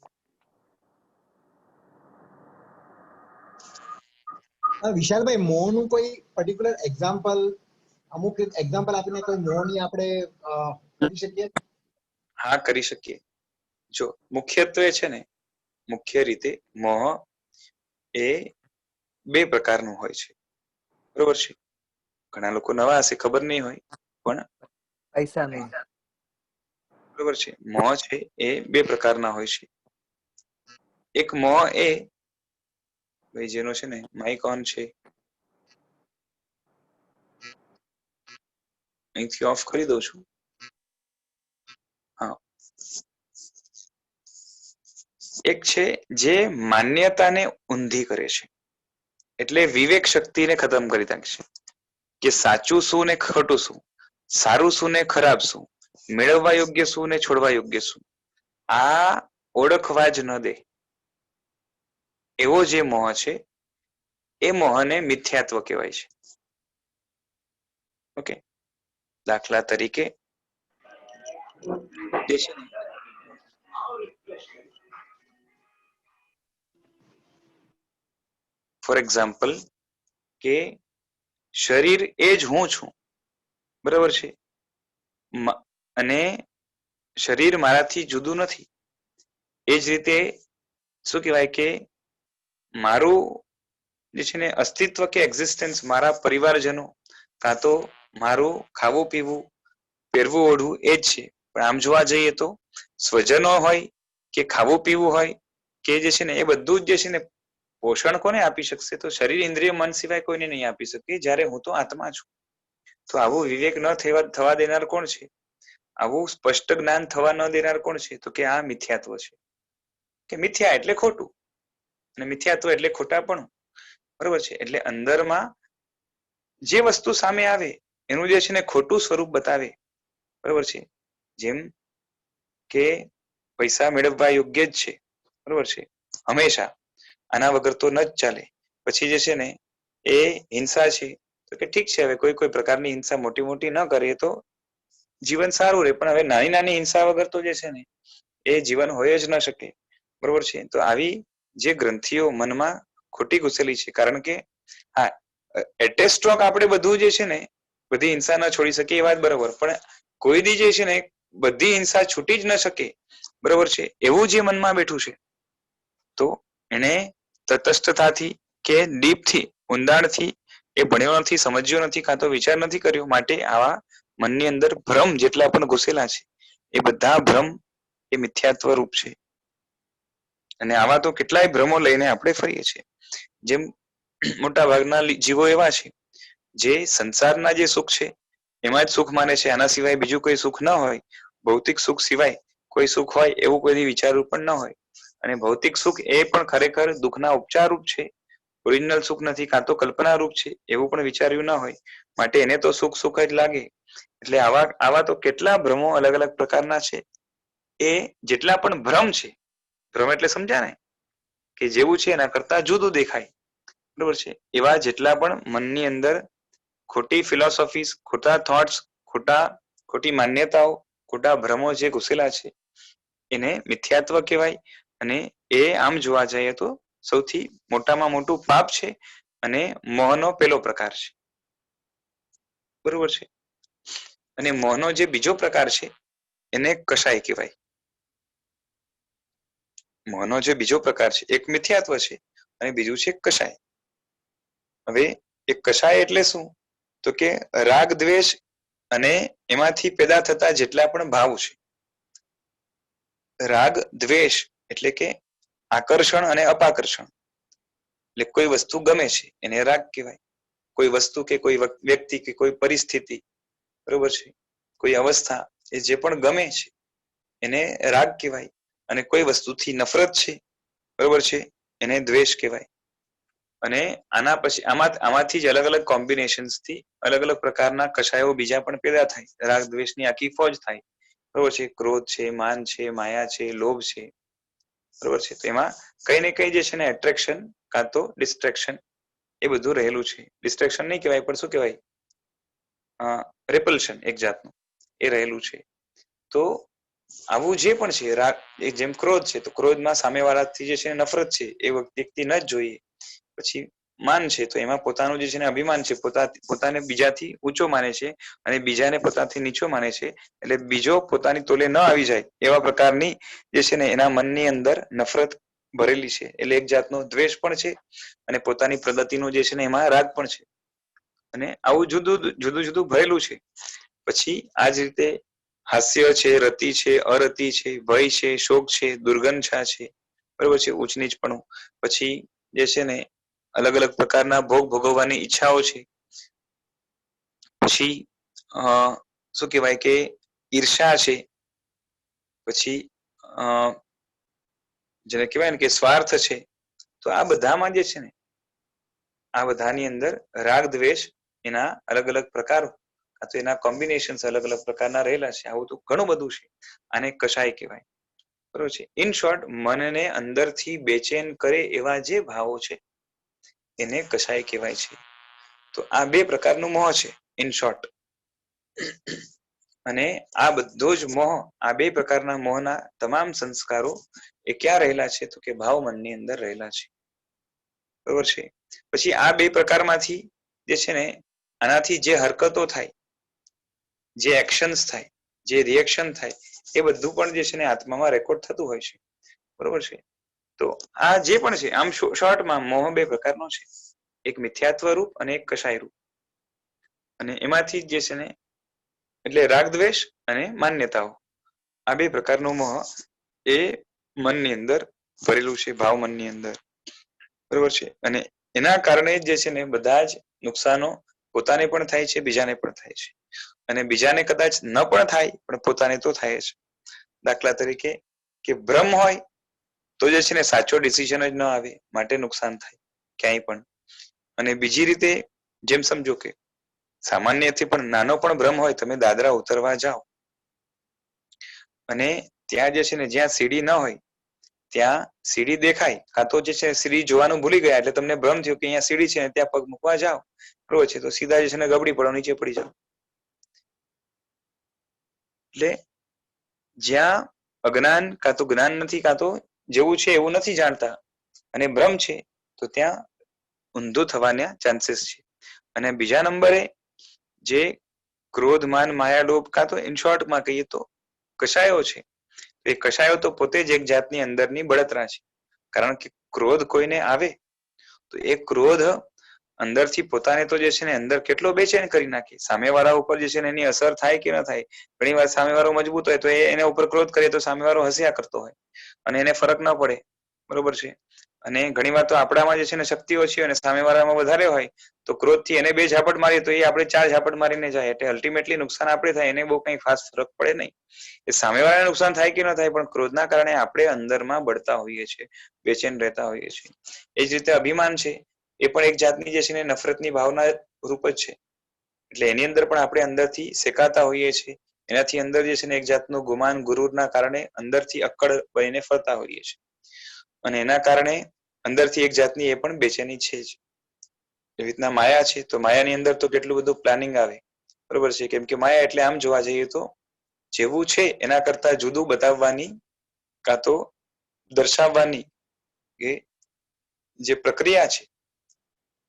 વિશાલભાઈ, મોહનું કોઈ પર્ટિક્યુલર એક્ઝામ્પલ, અમુક એક્ઝામ્પલ આપીને કોઈ મોહની આપણે કરી શકીએ? હા, કરી શકીએ. જો મુખ્યત્વે છે ને મુખ્ય રીતે મોહ એ 2 પ્રકારનું હોય છે, બરોબર છે. ઘણા લોકો નવા હશે, ખબર નહીં હોય, પણ પૈસા નહીં, બરોબર છે. મોહ છે એ 2 પ્રકારના હોય છે. એક મોહ એ ભાઈ જેનો છે ને માઇક ઓન છે, અહીંથી ઓફ કરી દઉં છું. હા, એક છે જે માન્યતાને ઊંધી કરે છે, એટલે વિવેક શક્તિને ખતમ કરી નાખશે કે સાચું શું ને ખોટું શું, સારું શું ને ખરાબ શું, મેળવવા યોગ્ય શું ને છોડવા યોગ્ય શું, આ ઓળખવા જ ન દે એવો જે મોહ છે એ મોહને મિથ્યાત્વ કહેવાય છે. ઓકે, દાખલા તરીકે જે છે ફોર એક્ઝામ્પલ કે શરીર એ જ હું છું, બરાબર છે, અને શરીર મારાથી જુદું નથી. એ જ રીતે શું કહેવાય કે મારું જે છે ને અસ્તિત્વ કે એક્ઝિસ્ટન્સ મારા પરિવારજનો કાં તો મારું ખાવું પીવું પહેરવું ઓઢવું એ જ છે. પણ આમ જોવા જઈએ તો સ્વજનો હોય કે ખાવું પીવું હોય કે જે છે ને એ બધું જ જે છે ને પોષણ કોને આપી શકશે? તો શરીર, ઇન્દ્રિય, મન સિવાય કોઈને નહીં આપી શકે, જ્યારે હું તો આત્મા છું. તો આવું વિવેક ન થવા દેનાર કોણ છે? આવું સ્પષ્ટ જ્ઞાન થવા ન દેનાર કોણ છે? તો કે આ મિથ્યાત્વ છે. કે મિથ્યા એટલે ખોટું અને મિથ્યાત્વ એટલે ખોટાપણું, બરોબર છે. એટલે અંદરમાં જે વસ્તુ સામે આવે એનું જે છે ને ખોટું સ્વરૂપ બતાવે, બરોબર છે. જેમ કે પૈસા મેળવવા યોગ્ય જ છે, બરોબર છે, હંમેશા આના વગર તો ન જ ચાલે. પછી જે છે ને એ હિંસા છે, તો કે ઠીક છે, હવે કોઈ પ્રકારની હિંસા મોટી મોટી ન કરીએ તો જીવન સારું રહે, પણ હવે નાની નાની હિંસા વગર તો જે છે ને એ જીવન હોય જ ન શકે, બરોબર છે. તો આવી જે ગ્રંથિઓ મનમાં ખોટી ઘૂસેલી છે, કારણ કે હા એટેસ્ટ્રોક આપણે બધું જે છે ને બધી હિંસા ન છોડી શકીએ એ વાત બરોબર, પણ કોઈ દી જે છે ને બધી હિંસા છૂટી જ ન શકે, બરોબર છે, એવું જે મનમાં બેઠું છે તો એને તટસ્થતાથી કે ડીપથી ઊંડાણથી એ ભણ્યો નથી, સમજ્યો નથી, કાં તો વિચાર નથી કર્યો, માટે આવા મનની અંદર ભ્રમ જેટલા પણ ઘૂસેલા છે એ બધા ભ્રમ એ મિથ્યાત્વ રૂપ છે. અને આવા તો કેટલાય ભ્રમો લઈને આપણે ફરીએ છીએ. જેમ મોટા ભાગના જીવો એવા છે જે સંસારના જે સુખ છે એમાં જ સુખ માને છે, આના સિવાય બીજું કોઈ સુખ ન હોય, ભૌતિક સુખ સિવાય કોઈ સુખ હોય એવું કોઈ વિચારવું પણ ન હોય. અને ભૌતિક સુખ એ પણ ખરેખર દુઃખના ઉપચાર રૂપ છે, ઓરિજિનલ સુખ નથી, કાં તો કલ્પના રૂપ છે એવું પણ વિચાર્યું ના હોય, માટે એને તો સુખ સુખ જ લાગે. એટલે આવા તો કેટલા ભ્રમો અલગ અલગ પ્રકારના છે. એ જેટલા પણ ભ્રમ છે, ભ્રમ એટલે સમજ્યા ને કે જેવું છે એના કરતા જુદું દેખાય, બરોબર છે, એવા જેટલા પણ મનની અંદર ખોટી ફિલોસોફીઝ, ખોટા થોટ્સ, ખોટી માન્યતાઓ, ખોટા ભ્રમો જે ઘૂસેલા છે એને મિથ્યાત્વ કહેવાય. અને એ આમ જોવા જઈએ તો સૌથી મોટામાં મોટું પાપ છે અને મોહનો પેલો પ્રકાર છે, બરોબર છે. અને મોહનો જે બીજો પ્રકાર છે એને કષાય કહેવાય. મોહનો જે બીજો પ્રકાર છે એક મિથ્યાત્વ છે અને બીજું છે કષાય. હવે એ કષાય એટલે શું? તો કે રાગ દ્વેષ અને એમાંથી પેદા થતા જેટલા પણ ભાવ છે. રાગ દ્વેષ એટલે કે આકર્ષણ અને અપાકર્ષણ. એટલે કોઈ વસ્તુ ગમે છે એને રાગ કહેવાય, કોઈ વસ્તુ કે કોઈ વ્યક્તિ કે કોઈ પરિસ્થિતિ, બરોબર છે, કોઈ અવસ્થા એ જે પણ ગમે છે એને રાગ કહેવાય. અને કોઈ વસ્તુથી નફરત છે, બરોબર છે, એને દ્વેષ કહેવાય. અને આના પછી આમાંથી જ અલગ અલગ કોમ્બિનેશન્સ થી અલગ અલગ પ્રકારના કષાયો બીજા પણ પેદા થાય. રાગ દ્વેષની આખી ફોજ થાય, બરોબર છે. ક્રોધ છે, માન છે, માયા છે, લોભ છે, બરોબર છે. તો એમાં કઈ ને કઈ જે છે ને એટ્રેક્શન કાં તો ડિસ્ટ્રેક્શન એ બધું રહેલું છે. ડિસ્ટ્રેક્શન નહીં કહેવાય પણ શું કહેવાય, રિપલ્શન એક જાતનું એ રહેલું છે. તો આવું જે પણ છે રાગ, જેમ ક્રોધ છે તો ક્રોધમાં સામેવાળાથી જે છે નફરત છે એ વ્યક્તિ ન જ જોઈએ. પછી માન છે તો એમાં પોતાનું જે છે ને અભિમાન છે, પોતાને બીજાથી ઊંચો માને છે અને બીજાને પોતાથી નીચો માને છે. એટલે બીજો પોતાની તોલે ન આવી જાય એવા પ્રકારની જે છે ને એના મનની અંદર નફરત ભરેલી છે. એટલે એક જાતનો દ્વેષ પણ છે અને પોતાની પ્રગતિનો જે છે ને એમાં રાગ પણ છે. અને આવું જુદું જુદું ભરેલું છે. પછી આ જ રીતે હાસ્ય છે, રતિ છે, અરતિ છે, ભય છે, શોક છે, દુર્ગંછા છે, બરોબર છે, ઊંચ નીચપણું. પછી જે છે ને અલગ અલગ પ્રકારના ભોગ ભોગવવાની ઈચ્છાઓ છે. પછી શું કહેવાય કે ઈર્ષા છે. પછી જેને કહેવાય ને કે સ્વાર્થ છે. તો આ બધામાં જે છે ને આ બધાની અંદર રાગ દ્વેષ એના અલગ અલગ પ્રકારો તો એના કોમ્બિનેશન અલગ અલગ પ્રકારના રહેલા છે. આવું તો ઘણું બધું છે. આને કષાય કહેવાય, બરોબર છે. ઇન શોર્ટ, મનને અંદરથી બેચેન કરે એવા જે ભાવો છે એને કષાય કહેવાય છે. તો આ બે પ્રકારનું મોહ છે ઇન શોર્ટ. અને આ બધો જ મોહ, આ બે પ્રકારના મોહના તમામ સંસ્કારો એ ક્યાં રહેલા છે? તો કે ભાવ મનની અંદર રહેલા છે, બરોબર છે. પછી આ બે પ્રકારમાંથી જે છે ને આનાથી જે હરકતો થાય, જે એક્શન્સ થાય, જે રિએક્શન થાય એ બધું પણ જે છે ને આત્મામાં રેકોર્ડ થતું હોય છે, બરોબર છે. તો આ જે પણ છે આમ શોર્ટમાં મોહ બે પ્રકારનો છે, એક મિથ્યાત્વ રૂપ અને એક કષાય રૂપ. અને એમાંથી જે છે ને એટલે રાગ દ્વેષ અને માન્યતાઓ, આ બે પ્રકારનો મોહ એ મનની અંદર ભરેલું છે, ભાવ મનની અંદર, બરોબર છે. અને એના કારણે જે છે ને બધા જ નુકસાનો પોતાને પણ થાય છે, બીજાને પણ થાય છે. અને બીજાને કદાચ ન પણ થાય પણ પોતાને તો થાય જ. દાખલા તરીકે કે ભ્રમ હોય તો જે છે ને સાચો ડિસિઝન જ ન આવે, માટે નુકસાન થાય ક્યાંય પણ. અને બીજી રીતે જેમ સમજો કે સામાન્યથી પણ નાનો પણ ભ્રમ હોય, તમે દાદરા ઉતરવા જાઓ અને ત્યાં જે છે ને જ્યાં સીડી ન હોય ત્યાં સીડી દેખાય, કાં તો જે છે સીડી જોવાનું ભૂલી ગયા એટલે તમને ભ્રમ થયો કે અહીંયા સીડી છે ત્યાં પગ મૂકવા જાઓ, બરોબર છે, તો સીધા જે છે ને ગબડી પડો, નીચે પડી જાઓ. એટલે જ્યાં અજ્ઞાન કાં તો જ્ઞાન નથી, કાં તો જેવું છે એવું નથી જાણતા અને ભ્રમ છે, તો ત્યાં ઊંધું થવાના ચાન્સીસ છે. અને બીજા નંબરે જે ક્રોધ, માન, માયા, લોભ કાં તો ઇન શોર્ટમાં કહીએ તો કષાયો છે, એ કષાયો તો પોતે જ એક જાતની અંદરની બળતરા છે. કારણ કે ક્રોધ કોઈને આવે તો એ ક્રોધ અંદરથી પોતાને તો જે છે ને અંદર કેટલો બેચેન કરી નાખે. સામેવાળા ઉપર જે છે ને એની અસર થાય કે ન થાય. ઘણી વાર સામેવાળો મજબૂત હોય તો એના ઉપર ક્રોધ કરે તો સામેવાળો હસ્યા કરતો હોય અને એને ફરક ન પડે. બરોબર છે. અને ઘણી વાર તો આપણામાં જે છે ને શક્તિ ઓછી હોય અને સામેવાળામાં વધારે હોય તો ક્રોધથી એને 2 ઝાપટ મારીએ તો એ આપણે 4 ઝાપટ મારીને જાય. એટલે અલ્ટિમેટલી નુકસાન આપણે થાય, એને બહુ કંઈ ખાસ ફરક પડે નહીં. એ સામેવાળાને નુકસાન થાય કે ન થાય, પણ ક્રોધના કારણે આપણે અંદરમાં બળતા હોઈએ છીએ, બેચેન રહેતા હોઈએ છીએ. એ જ રીતે અભિમાન છે એ પણ એક જાતની જે છે ને નફરતની ભાવના રૂપ જ છે. એટલે એની અંદર પણ આપણે અંદરથી શેકાતા હોઈએ છીએ. એનાથી અંદર જે છે ને એક જાતનું ગુમાન ગુરૂરના કારણે અંદરથી અક્કડ બનીને ફરતા હોઈએ છીએ. અને એના કારણે અંદરથી એક જાતની એ પણ બેચેની છે જ. એવી રીતના માયા છે તો માયાની અંદર તો કેટલું બધું પ્લાનિંગ આવે. બરોબર છે. કેમ કે માયા એટલે આમ જોવા જઈએ તો જેવું છે એના કરતા જુદું બતાવવાની કાં તો દર્શાવવાની એ જે પ્રક્રિયા છે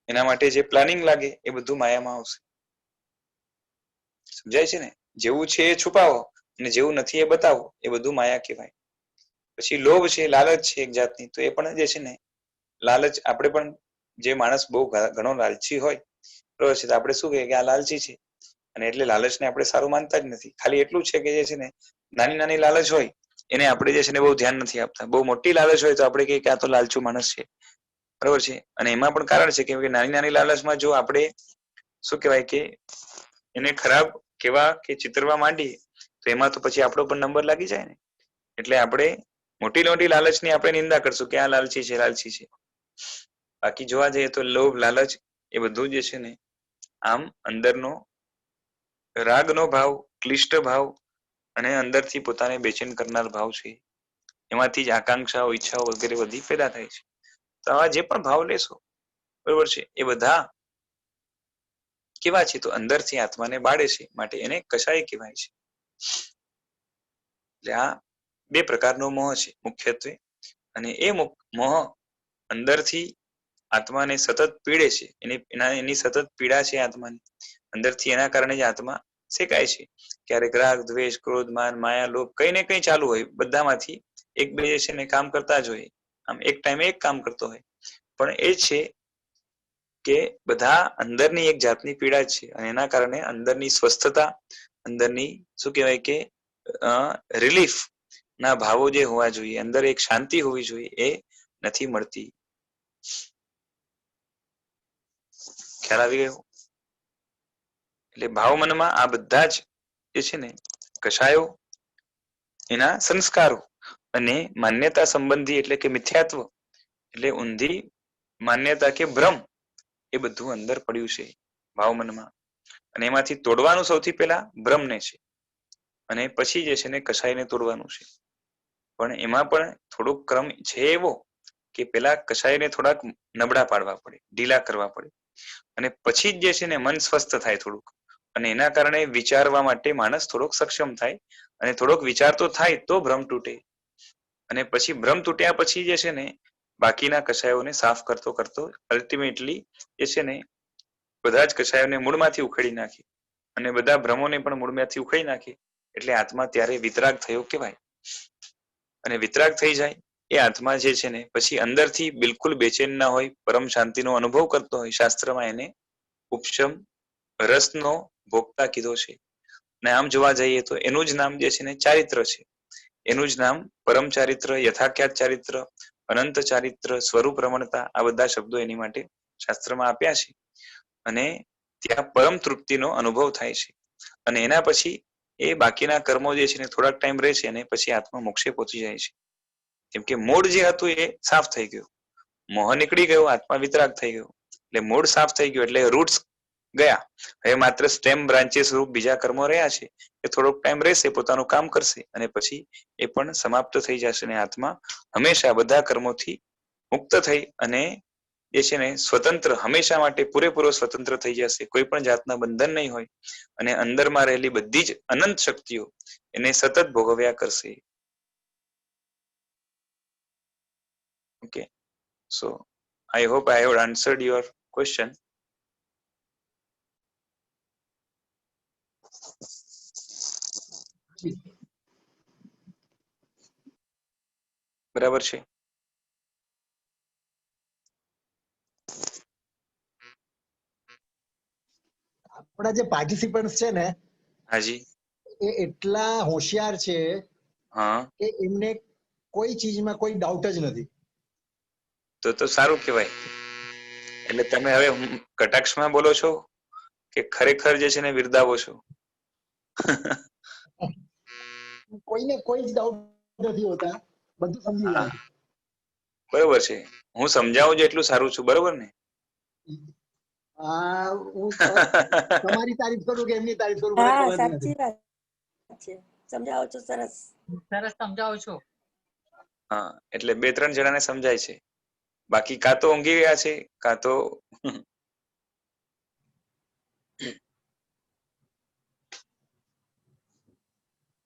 એના માટે જે પ્લાનિંગ લાગે એ બધું માયામાં આવશે. સમજાય છે ને? જેવું છે એ છુપાવો અને જેવું નથી એ બતાવો, એ બધું માયા કહેવાય. પછી લોભ છે, લાલચ છે એક જાતની, તો એ પણ જે છે ને લાલચ, આપણે પણ જે માણસ બહુ ઘણો લાલચી હોય બરોબર છે તો આપણે શું કહીએ કે આ લાલચી છે અને એટલે લાલચને આપણે સારું માનતા જ નથી. ખાલી એટલું છે કે જે છે ને નાની નાની લાલચ હોય એને આપણે જે છે ને બહુ ધ્યાન નથી આપતા. બહુ મોટી લાલચ હોય તો આપણે કહીએ કે આ તો લાલચુ માણસ છે. બરોબર છે. અને એમાં પણ કારણ છે કે નાની નાની લાલચમાં જો આપણે શું કહેવાય કે એને ખરાબ કેવા કે ચિતરવા માંડીએ તો એમાં તો પછી આપણો પણ નંબર લાગી જાય ને. એટલે આપણે મોટી મોટી લાલચની આપણે નિંદા કરશું કે આ લાલચી છે, લાલચી છે. બાકી જોવા જઈએ તો લોભ, લાલચ એ બધું જે છે ને આમ અંદરનો રાગનો ભાવ, ક્લિષ્ટ ભાવ અને અંદરથી પોતાને બેચેન કરનાર ભાવ છે. એમાંથી જ આકાંક્ષાઓ, ઈચ્છાઓ વગેરે બધી પેદા થાય છે. તો આવા જે પણ ભાવ લેશો બરોબર છે એ બધા કેવા છે તો અંદરથી આત્માને બાળે છે, માટે એને કશાય કહેવાય છે. એટલે આ 2 પ્રકારનો મોહ છે મુખ્યત્વે. અને એ મોહ અંદરથી આત્માને સતત પીડે છે. એની સતત પીડા છે આત્માની અંદરથી. એના કારણે જ આત્મા શેકાય છે. ક્યારેક રાગ, દ્વેષ, ક્રોધ, માન, માયા, લોભ કઈ ને કઈ ચાલુ હોય. બધામાંથી એક બે છે ને કામ કરતા જ હોય. આમ એક ટાઈમે એક કામ કરતો હોય. પણ એ છે કે બધા અંદરની એક જાતની પીડા છે અને એના કારણે અંદરની સ્વસ્થતા, અંદરની શું કહેવાય કે રિલીફ ના ભાવો જે હોવા જોઈએ, અંદર એક શાંતિ હોવી જોઈએ, એ નથી મળતી. ખ્યાલ આવી ગયો? એટલે ભાવ મનમાં આ બધા જ જે છે ને કશાયો, એના સંસ્કારો અને માન્યતા સંબંધી એટલે કે મિથ્યાત્વ એટલે ઊંધી માન્યતા કે ભ્રમ એ બધું અંદર પડ્યું છે ભાવ મનમાં. અને એમાંથી તોડવાનું સૌથી પહેલા ભ્રમને છે અને પછી જે છે ને કશાયને તોડવાનું છે. પણ એમાં પણ થોડોક ક્રમ છે એવો કે પેલા કશાયને થોડાક નબળા પાડવા પડે, ઢીલા કરવા પડે અને પછી જ જે છે ને મન સ્વસ્થ થાય થોડુંક. અને એના કારણે વિચારવા માટે માણસ થોડોક સક્ષમ થાય અને થોડોક વિચાર તો થાય તો ભ્રમ તૂટે. અને પછી ભ્રમ તૂટ્યા પછી જે છે ને બાકીના કશાયોને સાફ કરતો કરતો અલ્ટિમેટલી એ છે ને બધા જ કશાયોને મૂળમાંથી ઉખેડી નાખે અને બધા ભ્રમોને પણ મૂળમાંથી ઉખેડી નાખે. એટલે આત્મા ત્યારે વિતરાગ થયો કહેવાય. અને વિતરાગ થઈ જાય એ આત્મા જે છે ને પછી અંદરથી બિલકુલ બેચેન ના હોય, પરમ શાંતિનો અનુભવ કરતો હોય. શાસ્ત્રમાં એને ઉપશમ રસનો ભોગતા કીધો છે. અને આમ જોવા જઈએ તો એનું જ નામ જે છે ને ચારિત્ર છે. એનું જ નામ પરમ ચારિત્ર, યથાખ્યાત ચારિત્ર, અનંત ચારિત્ર, સ્વરૂપ રમણતા, આ બધા શબ્દો એની માટે શાસ્ત્રમાં આપ્યા છે. અને ત્યાં પરમ તૃપ્તિનો અનુભવ થાય છે. અને એના પછી એ બાકીના કર્મો જે છે ને થોડાક ટાઈમ રહે છે અને પછી આત્મા મોક્ષે પહોંચી જાય છે. કેમ કે મૂળ જે હતું એ સાફ થઈ ગયું, મોહ નીકળી ગયો, આત્મા વિતરાગ થઈ ગયો. એટલે મૂળ સાફ થઈ ગયું એટલે રૂટ્સ ગયા. હવે માત્ર સ્ટેમ બ્રાન્ચીસ રૂપ બીજા કર્મો રહ્યા છે. એ થોડોક ટાઈમ રહેશે, પોતાનું કામ કરશે અને પછી એ પણ સમાપ્ત થઈ જશે. અને આત્મા હંમેશા બધા કર્મોથી મુક્ત થઈ અને એ છે ને સ્વતંત્ર, હંમેશા માટે પૂરેપૂરો સ્વતંત્ર થઈ જશે. કોઈ પણ જાતના બંધન નહીં હોય અને અંદરમાં રહેલી બધી જ અનંત શક્તિઓ એને સતત ભોગવ્યા કરશે. Okay, so I hope I have answered your question. બરાબર છે? પણ આ જે પાર્ટિસિપન્ટ્સ છે ને હાજી. એ એટલા હોશિયાર છે હા, કે એમને કોઈ ચીજમાં કોઈ ડાઉટ જ નથી. તો સારું કહેવાય. એટલે તમે હવે કટાક્ષમાં બોલો છો કે ખરેખર જે છે ને બિરદાવો છો? કોઈને કોઈ જ ડાઉટ નથી હોતા, બધું સમજી જાય. બરોબર છે. હું સમજાવું છું એટલું સારું છું, બરોબર ને? હું તમારી તારીફ કરું કે એમની તારીફ કરું મને ખબર નથી. સાચી વાત છે, સમજાવો છો સરસ. સરસ સમજાવો છો. હા, એટલે 2-3 જણાને સમજાય છે, બાકી કાં તો ઊંઘી ગયા છે કાં તો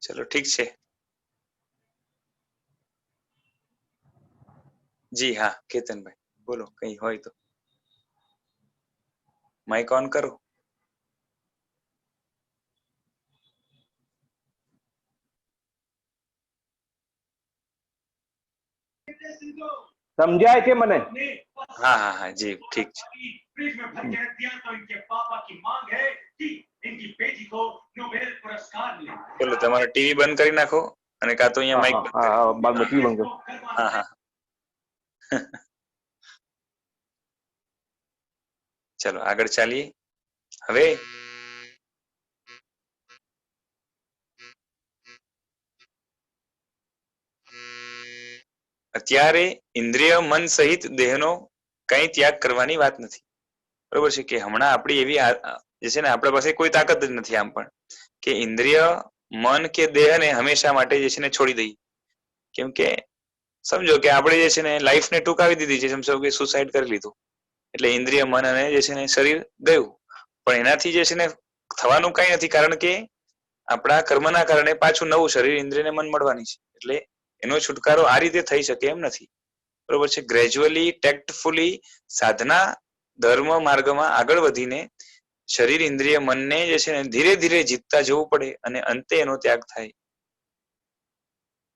ચલો ઠીક છે. જી હા, કેતનભાઈ બોલો, કઈ હોય તો માઇક ઓન કરો. સમજાય છે મને? હા હા હા જી ઠીક છે. ચલો તમારો ટીવી બંધ કરી નાખો અને કાં તો અહીંયા માઇક બંધ કરી. બધી બંધ. હા હા. ચલો આગળ ચાલીએ. હવે અત્યારે ઇન્દ્રિય મન સહિત દેહનો કઈ ત્યાગ કરવાની વાત નથી, બરોબર છે? કે હમણાં આપણી એવી જે છે ને આપણા પાસે કોઈ તાકાત જ નથી આમ પણ કે ઇન્દ્રિય મન કે દેહને હંમેશા માટે જે છે ને છોડી દઈએ. કેમ કે સમજો કે આપણે જે છે ને લાઈફને ટૂંકાવી દીધી છે, સમજો કે સુસાઇડ કરી લીધું એટલે ઇન્દ્રિય મન અને જે છે ને શરીર ગયું. પણ એનાથી જે છે ને થવાનું કઈ નથી, કારણ કે આપણા કર્મના કારણે પાછું નવું શરીર ઇન્દ્રિયને મન મળવાની છે. એટલે એનો છુટકારો આ રીતે થઈ શકે એમ નથી, બરોબર છે? ગ્રેજ્યુઅલી ટેક્ટફુલી સાધના ધર્મ માર્ગમાં આગળ વધીને શરીર ઇન્દ્રિય મનને જે છે ને ધીરે ધીરે જીતતા જવું પડે અને અંતે એનો ત્યાગ થાય,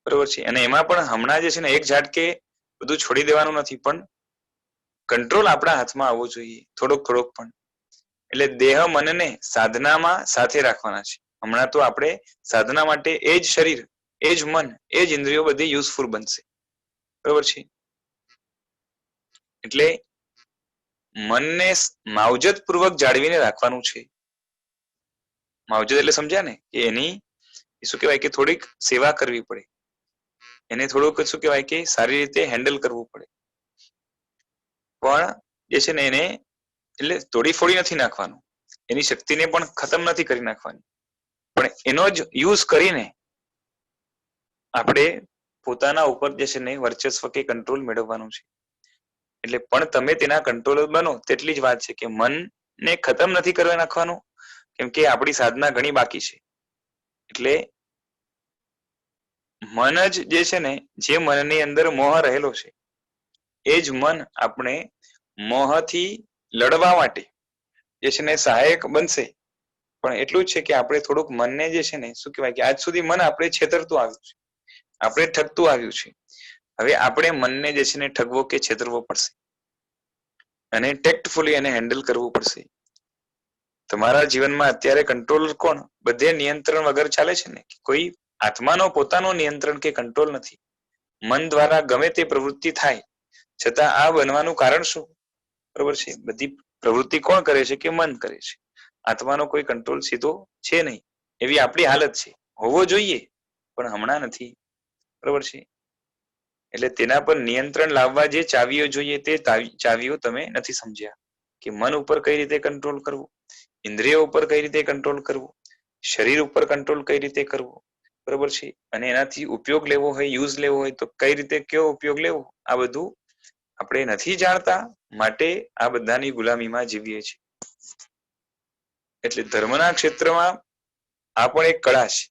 બરોબર છે? અને એમાં પણ હમણાં જે છે ને એક ઝાટકે બધું છોડી દેવાનું નથી, પણ કંટ્રોલ આપણા હાથમાં આવવો જોઈએ, થોડોક પણ. એટલે દેહ મનને સાધનામાં સાથે રાખવાના છે. હમણાં તો આપણે સાધના માટે એ જ શરીર, એ જ મન, એ જ ઇન્દ્રિયો બધી યુઝફુલ બનશે, બરોબર છે? એટલે મનને માવજત પૂર્વક જાળવીને રાખવાનું છે. માવજત એટલે સમજ્યા ને કે એની શું કહેવાય કે થોડીક સેવા કરવી પડે, એને થોડુંક શું કહેવાય કે સારી રીતે હેન્ડલ કરવું પડે. પણ જે છે ને એને એટલે તોડી-ફોડી નથી નાખવાનું, એની શક્તિને પણ ખતમ નથી કરી નાખવાની, પણ એનો જ યુઝ કરીને આપણે પોતાના ઉપર જે છે ને વર્ચસ્વ કે કંટ્રોલ મેળવવાનું છે. એટલે પણ તમે તેના કંટ્રોલર બનો તેટલી જ વાત છે કે મનને ખતમ નથી કરી નાખવાનું, કેમ કે આપણી સાધના ઘણી બાકી છે. એટલે મન જ જે છે ને, જે મનની અંદર મોહ રહેલો છે એ જ મન આપણે મોહથી લડવા માટે જે છે ને સહાયક બનશે. પણ એટલું જ છે કે આપણે થોડુંક મનને જે છે ને શું કહેવાય કે આજ સુધી મન આપણે છેતરતું આવ્યું છે, આપણે ઠગતું આવ્યું છે. હવે આપણે મનને જે છે ને ઠગવો કે છેતરવો પડશે અને ટેક્ટફુલી એને હેન્ડલ કરવું પડશે. તમારા જીવનમાં અત્યારે કંટ્રોલર કોણ? બધે નિયંત્રણ વગર ચાલે છે ને. કોઈ આત્માનો પોતાનો નિયંત્રણ કે કંટ્રોલ નથી. મન દ્વારા ગમે તે પ્રવૃત્તિ થાય છતાં આ બનવાનું કારણ શું? બરોબર છે? બધી પ્રવૃત્તિ કોણ કરે છે? કે મન કરે છે. આત્માનો કોઈ કંટ્રોલ સીધો છે નહીં, એવી આપણી હાલત છે. હોવો જોઈએ પણ હમણાં નથી, બરોબર છે? એટલે તેના પર નિયંત્રણ લાવવા જે ચાવીઓ જોઈએ તે ચાવીઓ તમે નથી સમજ્યા કે મન ઉપર કઈ રીતે કંટ્રોલ કરવું, ઇન્દ્રિયો ઉપર કઈ રીતે કંટ્રોલ કરવું, શરીર ઉપર કંટ્રોલ કઈ રીતે કરવો, બરોબર છે? અને એનાથી ઉપયોગ લેવો હોય, યુઝ લેવો હોય તો કઈ રીતે કયો ઉપયોગ લેવો, આ બધું આપણે નથી જાણતા, માટે આ બધાની ગુલામીમાં જીવીએ છીએ. એટલે ધર્મના ક્ષેત્રમાં આ પણ એક કળા છે.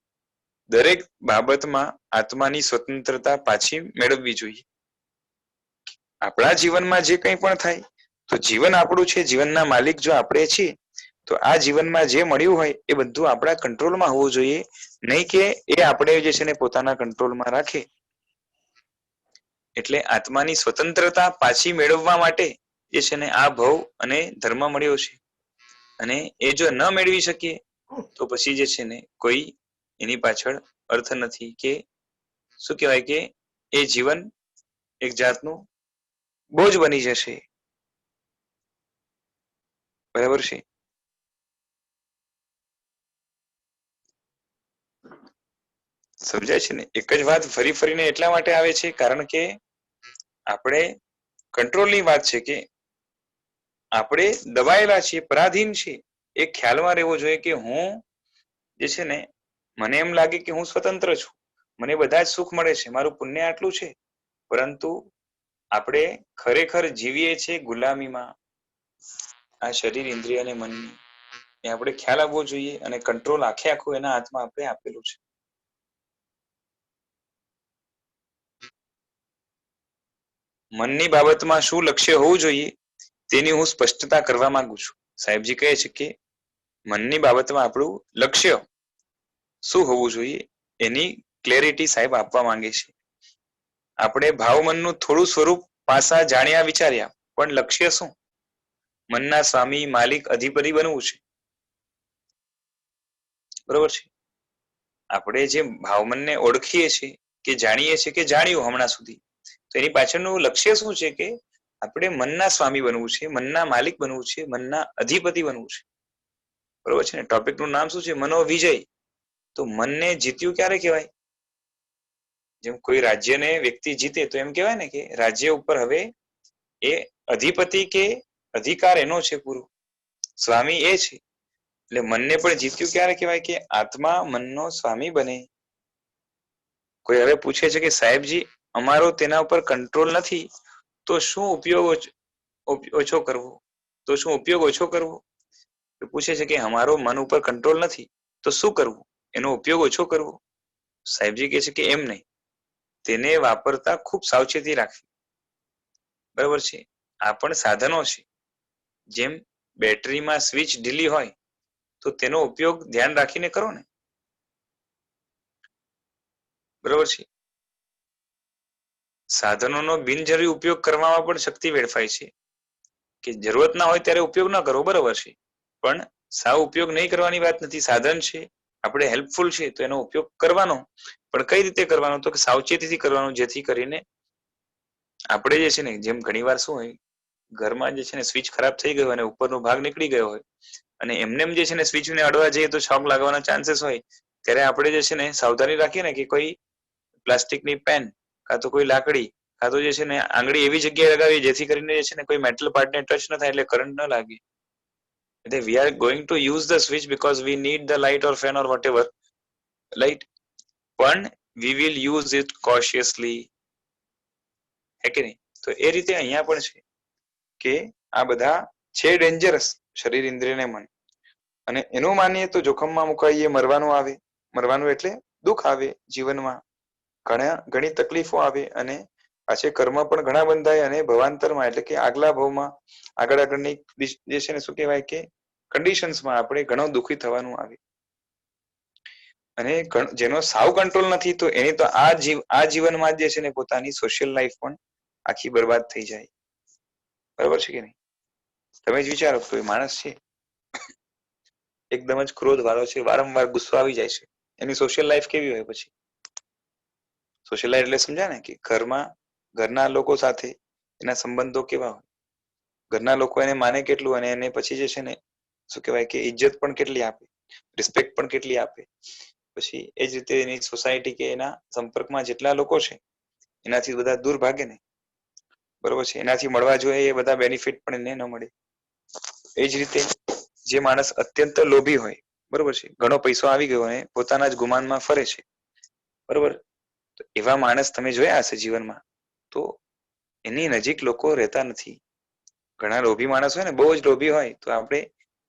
દરેક બાબતમાં આત્માની સ્વતંત્રતા પાછી મેળવવી જોઈએ. આપણા જીવનમાં જે કંઈ પણ થાય તો જીવન આપણું છે, જીવનના માલિક જો આપણે છીએ, તો આ જીવનમાં જે મળ્યું હોય એ બધું આપણા કંટ્રોલમાં હોવું જોઈએ, નહીં કે એ આપણે જે છે ને પોતાના કંટ્રોલમાં રાખે. એટલે આત્માની સ્વતંત્રતા પાછી મેળવવા માટે જે છે ને આ ભવ અને ધર્મ મળ્યો છે. અને એ જો ન મેળવી શકીએ તો પછી જે છે ને કોઈ એની પાછળ અર્થ નથી, કે શું કહેવાય કે એ જીવન એક જાતનું બોજ બની જશે. બરાબર છે. સમજાય છે ને? એક જ વાત ફરી ફરીને એટલા માટે આવે છે કારણ કે આપણે કંટ્રોલની વાત છે, કે આપણે દબાયેલા છીએ, પરાધીન છીએ. એ ખ્યાલમાં રહેવો જોઈએ કે હું જે છે ને, મને એમ લાગે કે હું સ્વતંત્ર છું, મને બધા જ સુખ મળે છે, મારું પુણ્ય આટલું છે, પરંતુ આપણે ખરેખર જીવીએ છીએ ગુલામીમાં આ શરીર, ઇન્દ્રિય અને મનની. એ આપણે ખ્યાલ આવવો જોઈએ, અને કંટ્રોલ આખે આખું એના હાથમાં આપણે આપેલું છે. મનની બાબતમાં શું લક્ષ્ય હોવું જોઈએ તેની હું સ્પષ્ટતા કરવા માંગુ છું. સાહેબજી કહે છે કે મનની બાબતમાં આપણું લક્ષ્ય શું હોવું જોઈએ એની ક્લેરિટી સાહેબ આપવા માંગે છે. આપણે ભાવ મનનું થોડું સ્વરૂપ પાસા જાણ્યા વિચાર્યા, પણ લક્ષ્ય શું? મનના સ્વામી, માલિક, અધિપતિ બનવું છે. બરોબર છે. આપણે જે ભાવમનને ઓળખીએ છીએ, કે જાણીએ છીએ, કે જાણ્યું હમણાં સુધી, તો એની પાછળનું લક્ષ્ય શું છે? કે આપણે મનના સ્વામી બનવું છે, મનના માલિક બનવું છે, મનના અધિપતિ બનવું છે. બરોબર છે ને? ટોપિક નું નામ શું છે? મનોવિજય. તો મનને જીત્યું ક્યારે કહેવાય? જેમ કોઈ રાજ્યને વ્યક્તિ જીતે તો એમ કહેવાય ને કે રાજ્ય ઉપર હવે એ અધિપતિ કે અધિકાર એનો છે, પૂરો સ્વામી એ છે. એટલે મનને પણ જીત્યું ક્યારે કહેવાય? કે આત્મા મનનો સ્વામી બને. કોઈ હવે પૂછે છે કે સાહેબજી અમારો તેના ઉપર કંટ્રોલ નથી, તો શું ઉપયોગ ઓછો કરવો? તો શું ઉપયોગ ઓછો કરવો? પૂછે છે કે અમારો મન ઉપર કંટ્રોલ નથી તો શું કરવું? એનો ઉપયોગ ઓછો કરવો? સાહેબજી કહે છે કે એમ નહીં, તેને વાપરતા ખૂબ સાવચેતી રાખવી. બરાબર છે? આ પણ સાધનો છે. જેમ બેટરીમાં સ્વિચ ઢીલી હોય તો તેનો ઉપયોગ ધ્યાન રાખીને કરો ને. બરાબર છે? સાધનોનો બિનજરૂરી ઉપયોગ કરવામાં પણ શક્તિ વેડફાય છે. કે જરૂરત ના હોય ત્યારે ઉપયોગ ના કરવો, બરાબર છે, પણ સાવ ઉપયોગ નહીં કરવાની વાત નથી. સાધન છે, આપણે હેલ્પફુલ છે, તો એનો ઉપયોગ કરવાનો, પણ કઈ રીતે કરવાનો? તો કે સાવચેતીથી કરવાનો, જેથી કરીને આપણે જે છે ને, જેમ ઘણી વાર શું હોય, ઘરમાં જે છે ને સ્વિચ ખરાબ થઈ ગયો અને ઉપરનો ભાગ નીકળી ગયો હોય, અને એમને જે છે ને સ્વિચને અડવા જઈએ તો શોક લાગવાના ચાન્સીસ હોય, ત્યારે આપણે જે છે ને સાવધાની રાખીએ ને કે કોઈ પ્લાસ્ટિકની પેન કાં તો કોઈ લાકડી કાં તો જે છે ને આંગળી એવી જગ્યાએ લગાવી જેથી કરીને જે છે ને કોઈ મેટલ પાર્ટને ટચ ન થાય, એટલે કરંટ ન લાગે. એટલે we are going to use the switch because we need the light or fan or whatever light, પણ we will use it cautiously. હે કે નહીં? તો એ રીતે અહીંયા પણ છે કે આ બધા છે ડેન્જરસ, શરીર, ઇન્દ્રિય ને મન. અને એનું માનીએ તો જોખમમાં મુકાઈએ, મરવાનું આવે. મરવાનું એટલે દુઃખ આવે જીવનમાં, ઘણી તકલીફો આવે, અને પાછે કર્મ પણ ઘણા બંધાય, અને ભવાંતરમાં એટલે કે આગલા ભાવમાં આગળની જે છે ને શું કહેવાય કે કન્ડિશન્સમાં આપણે ઘણું દુઃખી થવાનું આવે. અને જેનો સાવ કંટ્રોલ નથી તો એની તો આ જીવનમાં જે છે ને પોતાની સોશિયલ લાઈફ પણ આખી બરબાદ થઈ જાય. બરાબર છે કે નહીં? તમે જ વિચારો, કોઈ માણસ છે એકદમ જ ક્રોધ વાળો છે, વારંવાર ગુસ્સો આવી જાય છે, એની સોશિયલ લાઈફ કેવી હોય? પછી સોશિયલ લાઈફ એટલે સમજ્યા ને, કે ઘરના લોકો સાથે એના સંબંધો કેવા હોય, ઘરના લોકો એને માને કેટલું, અને એને પછી જે છે ને શું કહેવાય કે ઇજ્જત પણ કેટલી આપે, રિસ્પેક્ટ પણ કેટલી આપે. પછી એ જ રીતે એની સોસાયટી કે એના સંપર્કમાં જેટલા લોકો છે એનાથી બધા દૂર ભાગે ને. બરોબર છે? એનાથી મળવા જોઈએ એ બધા બેનિફિટ પણ એને ન મળે. એ જ રીતે જે માણસ અત્યંત લોભી હોય, બરોબર છે, ઘણો પૈસો આવી ગયો અને પોતાના જ ગુમાનમાં ફરે છે, બરોબર, તો એવા માણસ તમે જોયા હશે જીવનમાં, તો એની નજીક લોકો રહેતા નથી. ઘણા લોભી માણસ હોય ને, બહુ જ લોભી હોય તો આપણે,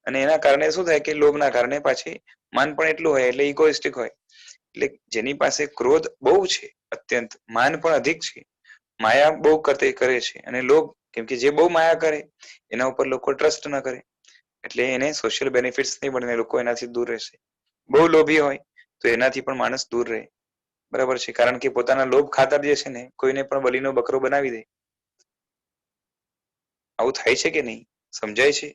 અને એના કારણે શું થાય કે લોભના કારણે પાછી માન પણ એટલું હોય, એટલે ઇગોઇસ્ટિક હોય. એટલે જેની પાસે ક્રોધ બહુ છે, અત્યંત માન પણ અધિક છે, માયા બહુ કરે છે, અને લોભ, કેમ કે જે બહુ માયા કરે એના ઉપર લોકો ટ્રસ્ટ ન કરે, એટલે એને સોશિયલ બેનિફિટ્સ નહીં મળે, લોકો એનાથી દૂર રહેશે. બહુ લોભી હોય તો એનાથી પણ માણસ દૂર રહે. બરાબર છે? કારણ કે પોતાના લોભ ખાતર જે છે ને કોઈને પણ બલીનો બકરો બનાવી દે. આવું થાય છે કે નહીં? સમજાય છે?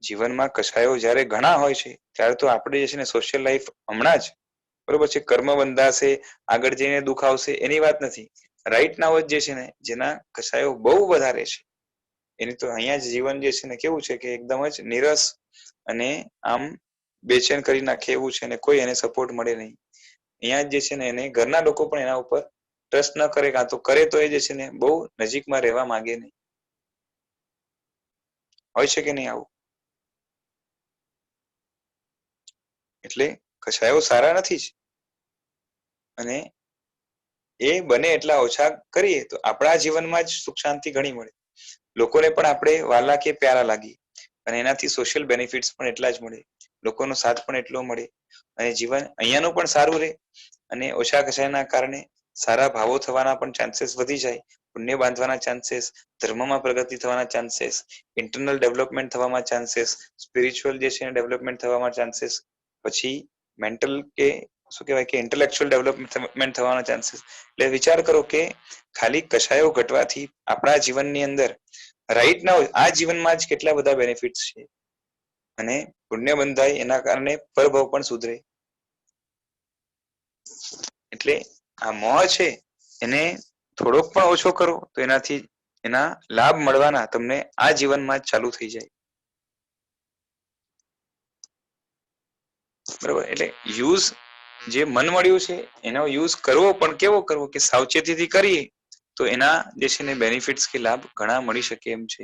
જીવનમાં કશાયો જ્યારે ઘણા હોય છે ત્યારે તો આપણે જે છે ને સોશિયલ લાઈફ હમણાં જ બરોબર છે કર્મ બંધાશે આગળ જઈને દુઃખ આવશે એની વાત નથી. રાઈટ નાવ જ જે છે ને જેના કશાયો બહુ વધારે છે એની તો અહીંયા જ જીવન જે છે ને કેવું છે કે એકદમ જ નીરસ અને આમ બેચેન કરી નાખે એવું છે ને કોઈ એને સપોર્ટ મળે નહીં. અહીંયા જે છે ને એને ઘરના લોકો પણ એના ઉપર ટ્રસ્ટ ન કરે કાં તો કરે તો એ જે છે ને બહુ નજીકમાં રહેવા માંગે નહીં. હોય છે કે નહીં આવું? એટલે કશાયો સારા નથી જ અને એ બને એટલા ઓછા કરીએ તો આપણા જીવનમાં જ સુખ શાંતિ ઘણી મળે. લોકોને પણ આપણે વાલા કે પ્યારા લાગીએ અને એનાથી સોશિયલ બેનિફિટ્સ પણ એટલા જ મળે, લોકોનો સાથ પણ એટલો મળે અને જીવન અહીંયાનું પણ સારું રહે અને ઓછા કશાયના કારણે સારા ભાવો થવાના પણ ચાન્સીસ વધી જાય, પુણ્ય બાંધવાના ચાન્સીસ, ધર્મમાં પ્રગતિ થવાના ચાન્સીસ, ઇન્ટરનલ ડેવલપમેન્ટ થવામાં ચાન્સીસ, સ્પિરિચ્યુઅલ જે છે ડેવલપમેન્ટ થવામાં ચાન્સીસ, પછી મેન્ટલ કે શું કહેવાય કે ઇન્ટેલેક્ચ્યુઅલ ડેવલપમેન્ટ થવાના ચાન્સીસ. એટલે વિચાર કરો કે ખાલી કશાયો ઘટવાથી આપણા જીવનની અંદર રાઈટ ના હોય આ જીવનમાં જ કેટલા બધા બેનિફિટ્સ છે અને પુણ્ય બંધાય એના કારણે પરભવ પણ સુધરે. એટલે આ મોહ છે એને થોડોક પણ ઓછો કરો તો એનાથી એના લાભ મળવાના તમને આ જીવનમાં જ ચાલુ થઈ જાય. બરોબર, એટલે યુઝ જે મન મળ્યું છે એનો યુઝ કરવો પણ કેવો કરવો કે સાવચેતીથી કરીએ તો એના જે છે ને બેનિફિટ્સ કે લાભ ઘણા મળી શકે એમ છે.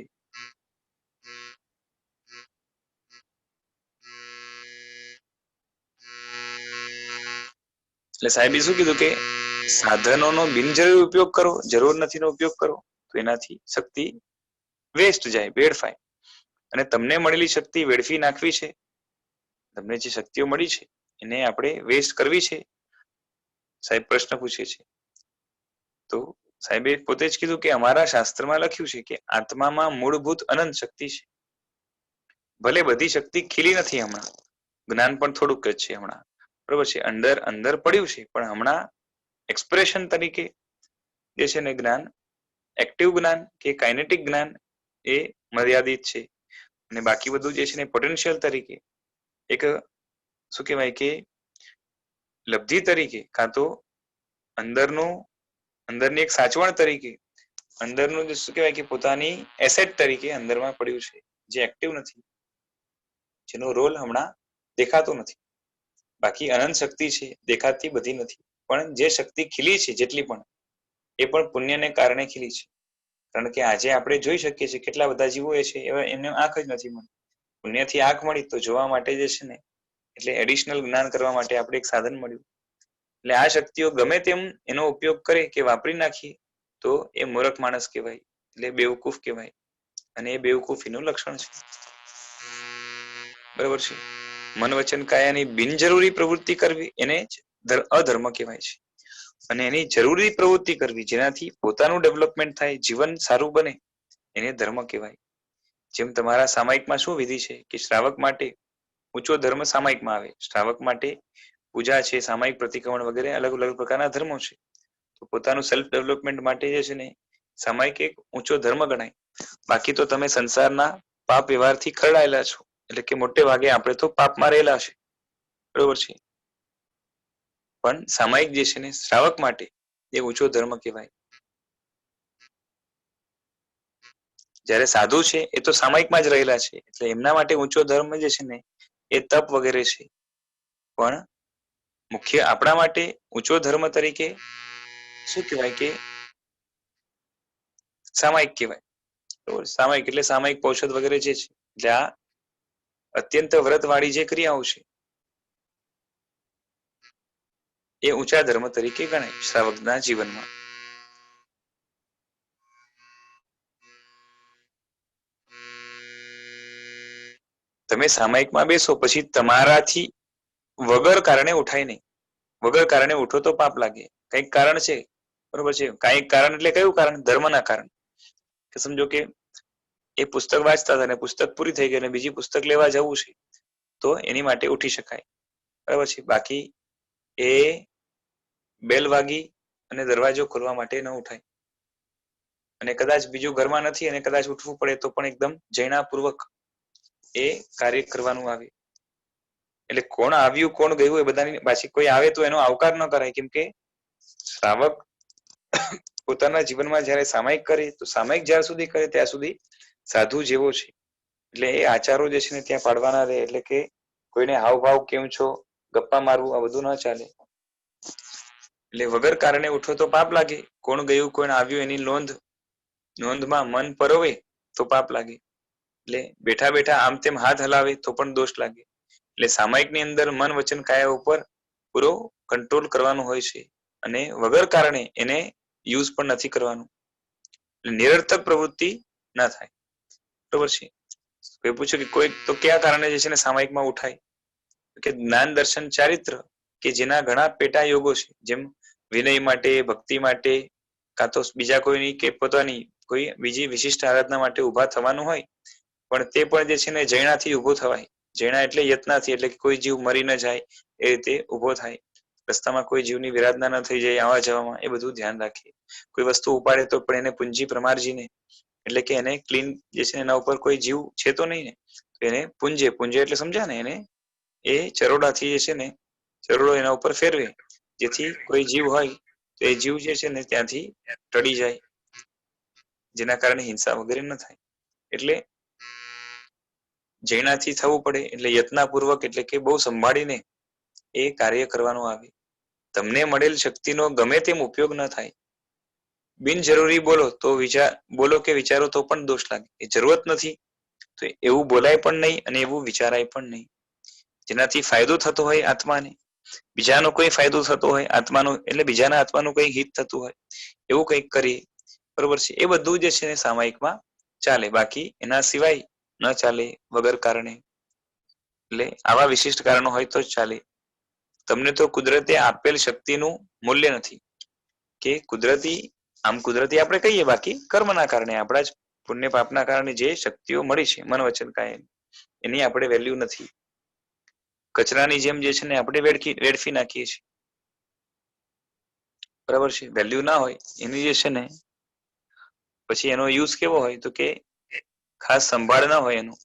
એટલે સાહેબે શું કીધું કે સાધનોનો બિનજરૂરી ઉપયોગ કરો, જરૂર નથીનો ઉપયોગ કરો તો એનાથી શક્તિ વેસ્ટ જાય, વેડફાય અને તમને મળેલી શક્તિ વેડફી નાખવી છે, તમને જે શક્તિઓ મળી છે એને આપણે વેસ્ટ કરવી છે. સાહેબ પ્રશ્ન પૂછે છે તો સાહેબે પોતે જ કીધું કે અમારા શાસ્ત્રમાં લખ્યું છે કે આત્મામાં મૂળભૂત અનંત શક્તિ છે. ભલે બધી શક્તિ ખીલી નથી હમણાં, જ્ઞાન પણ થોડુંક જ છે હમણાં, બરોબર છે, અંદર અંદર પડ્યું છે પણ હમણાં એક્સપ્રેશન તરીકે જે છે ને જ્ઞાન, એક્ટિવ જ્ઞાન કે કાઇનેટિક જ્ઞાન એ મર્યાદિત છે અને બાકી બધું જે છે ને પોટેન્શિયલ તરીકે એક શું કહેવાય કે લબ્ધિ તરીકે કાં તો અંદરની એક સાચવણ તરીકે, અંદરનું જે શું કહેવાય કે પોતાની એસેટ તરીકે અંદરમાં પડ્યું છે જે એક્ટિવ નથી, જેનો રોલ હમણાં દેખાતો નથી. બાકી અનંત શક્તિ છે, દેખાતી બધી નથી, પણ જે શક્તિ ખીલી છે જેટલી પણ એ પણ પુણ્યને કારણે ખીલી છે. કારણ કે આજે આપણે જોઈ શકીએ છીએ કેટલા બધા જીવો એ છે એમને આંખ જ નથી મળી, પુણ્યથી આંખ મળી તો જોવા માટે જે છે ને એટલે એડિશનલ જ્ઞાન કરવા માટે આપણે એક સાધન મળ્યું. એટલે આ શક્તિઓ ગમે તેમ એનો ઉપયોગ કરે કે વાપરી નાખીએ તો એ મૂર્ખ માણસ કહેવાય, એટલે બેવકૂફ કહેવાય અને એ બેવકૂફીનું લક્ષણ છે. બરાબર છે. મન વચન કાયાની બિનજરૂરી પ્રવૃત્તિ કરવી એને જ અધર્મ કહેવાય છે અને એની જરૂરી પ્રવૃત્તિ કરવી જેનાથી પોતાનું ડેવલપમેન્ટ થાય, જીવન સારું બને એને ધર્મ કહેવાય. જેમ તમારા સામાયિકમાં શું વિધિ છે કે શ્રાવક માટે ઊંચો ધર્મ સામાયિકમાં આવે, શ્રાવક માટે પૂજા છે, સામાયિક પ્રતિક્રમણ વગેરે અલગ અલગ પ્રકારના ધર્મો છે. તો પોતાનું સેલ્ફ ડેવલપમેન્ટ માટે જે છે ને સામાયિક એક ઊંચો ધર્મ ગણાય. બાકી તો તમે સંસારના પાપ વ્યવહારથી ખરડાયેલા છો, એટલે કે મોટે ભાગે આપણે તો પાપમાં રહેલા છે, બરોબર છે, પણ સામાયિક જે છે ને શ્રાવક માટે એ ઊંચો ધર્મ કહેવાય. જ્યારે સાધુ છે એ તો સામાયિકમાં જ રહેલા છે એટલે એમના માટે ઊંચો ધર્મ જે છે ને એ તપ વગેરે છે, પણ મુખ્ય આપણા માટે ઊંચો ધર્મ તરીકે શું કહેવાય કે સામાયિક કહેવાય. બરોબર, સામાયિક એટલે સામાયિક પૌષધ વગેરે જે છે, એટલે આ અત્યંત વ્રતવાળી જે ક્રિયાઓ છે એ ઊંચા ધર્મ તરીકે ગણાય શ્રાવકના જીવનમાં. તમે સામાયિકમાં બેસો પછી તમારાથી વગર કારણે ઉઠાય નહીં, વગર કારણે ઉઠો તો પાપ લાગે. કઈક કારણ છે, બરોબર છે, કઈક કારણ એટલે કયું કારણ? ધર્મના કારણ. કે સમજો કે એ પુસ્તક વાંચતા હતા અને પુસ્તક પૂરી થઈ ગઈ અને બીજી પુસ્તક લેવા જવું છે તો એની માટે ઉઠી શકાય, બરાબર છે. બાકી એ બેલ વાગી અને દરવાજો ખોલવા માટે ન ઉઠાય અને કદાચ બીજું ઘરમાં નથી અને કદાચ ઉઠવું પડે તો પણ એકદમ જૈનાપૂર્વક એ કાર્ય કરવાનું આવે. એટલે કોણ આવ્યું કોણ ગયું એ બધાની પાછી કોઈ આવે તો એનો આવકાર ન કરાય, કેમ કે શ્રાવક પોતાના જીવનમાં જયારે સામાયિક કરે તો સામાયિક જ્યાં સુધી કરે ત્યાં સુધી સાધુ જેવો છે. એટલે એ આચારો જે છે ને ત્યાં પાડવાના રહે. એટલે કે કોઈને હાવભાવ કેમ છો, ગપ્પા મારવું, આ બધું ના ચાલે. એટલે વગર કારણે ઉઠો તો પાપ લાગે. કોણ ગયું કોણ આવ્યું એની નોંધમાં મન પરોવે તો પાપ લાગે. એટલે બેઠા બેઠા આમ તેમ હાથ હલાવે તો પણ દોષ લાગે. એટલે સામાયિક ની અંદર મન વચન કાયા ઉપર પૂરો કંટ્રોલ કરવાનો હોય છે, અને વગર કારણે એને યુઝ પણ નથી કરવાનું. એટલે નિરર્થક પ્રવૃત્તિ ના થાય. બરોબર છે. કોઈ પૂછ્યું કે કોઈ તો કયા કારણે જે છે ને સામાયિકમાં ઉઠાય, કે જ્ઞાન દર્શન ચારિત્ર કે જેના ઘણા પેટા યોગો છે, જેમ વિનય માટે, ભક્તિ માટે, કાં તો બીજા કોઈની કે પોતાની કોઈ બીજી વિશિષ્ટ આરાધના માટે ઉભા થવાનું હોય. પણ તે પણ જે છે ને જૈણાથી ઉભો થવાય. જૈણા એટલે યત્નાથી, એટલે કે કોઈ જીવ મરી ન જાય એ રીતે ઉભો થાય. રસ્તામાં કોઈ જીવની વિરાધના ન થઈ જાય આવવા જવામાં, એ બધું ધ્યાન રાખીએ. કોઈ વસ્તુ ઉપાડે તો પણ એને પુંજી પ્રમારજીને, એટલે કે એને ક્લીન જે છે એના ઉપર કોઈ જીવ છે તો નહીં ને, તો એને પુંજે એટલે સમજ્યા ને, એને એ ચરોડાથી જે છે ને ચરોડો એના ઉપર ફેરવે, જેથી કોઈ જીવ હોય તો એ જીવ જે છે ને ત્યાંથી ટળી જાય, જેના કારણે હિંસા વગેરે ન થાય. એટલે જૈનાથી થવું પડે. એટલે યત્નાપૂર્વક, એટલે કે બહુ સંભાળીને એ કાર્ય કરવાનું આવે. તમને મળેલ શક્તિનો ગમે તેમ ઉપયોગ ન થાય. બિનજરૂરી બોલો કે વિચારો તો પણ દોષ લાગે. એ જરૂરત નથી તો એવું બોલાય પણ નહીં અને એવું વિચારાય પણ નહીં. જેનાથી ફાયદો થતો હોય આત્માને, બીજાનો કોઈ ફાયદો થતો હોય આત્માનો, એટલે બીજાના આત્માનું કઈ હિત થતું હોય એવું કંઈક કરીએ. બરોબર છે. એ બધું જે છે ને સામાયિકમાં ચાલે. બાકી એના સિવાય ન ચાલે વગર કારણે. એટલે આવા વિશિષ્ટ કારણો હોય તો જ ચાલે. તમને તો કુદરતે આપેલ શક્તિનું મૂલ્ય નથી. કે કુદરતી આપણે કહીએ, બાકી કર્મના કારણે, આપણા જ પુણ્ય પાપના કારણે જે શક્તિઓ મળી છે મન વચન કાય, એની આપણે વેલ્યુ નથી. કચરાની જેમ જે છે ને આપણે વેડફી નાખીએ છીએ. બરાબર છે. વેલ્યુ ના હોય એની જે છે ને, પછી એનો યુઝ કેવો હોય તો કે ખાસ સંભાળ ના હોય એનું.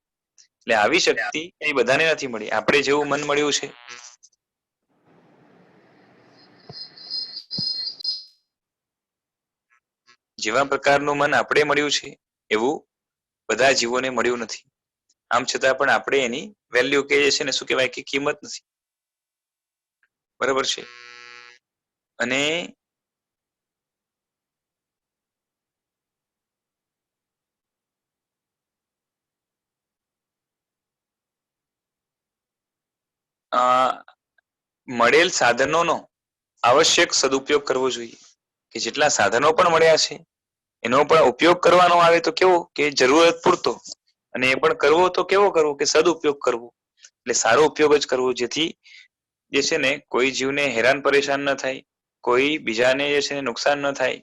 એટલે આવી શક્તિ એ બધાને નથી મળી. આપણે જેવું મન મળ્યું છે, જેવા પ્રકારનું મન આપણે મળ્યું છે એવું બધા જીવોને મળ્યું નથી. આમ છતાં પણ આપણે એની વેલ્યુ કે છે ને, શું કહેવાય કે કિંમત નથી. બરાબર છે. અને મળેલ સાધનોનો આવશ્યક સદુપયોગ કરવો જોઈએ. કે જેટલા સાધનો પણ મળ્યા છે એનો પણ ઉપયોગ કરવાનો આવે તો કેવો કે જરૂરત પૂરતો, અને એ પણ કરવો તો કેવો કરવો કે સદુપયોગ કરવો. એટલે સારો ઉપયોગ જ કરવો, જેથી જે છે ને કોઈ જીવને હેરાન પરેશાન ન થાય, કોઈ બીજાને જે છે નુકસાન ન થાય,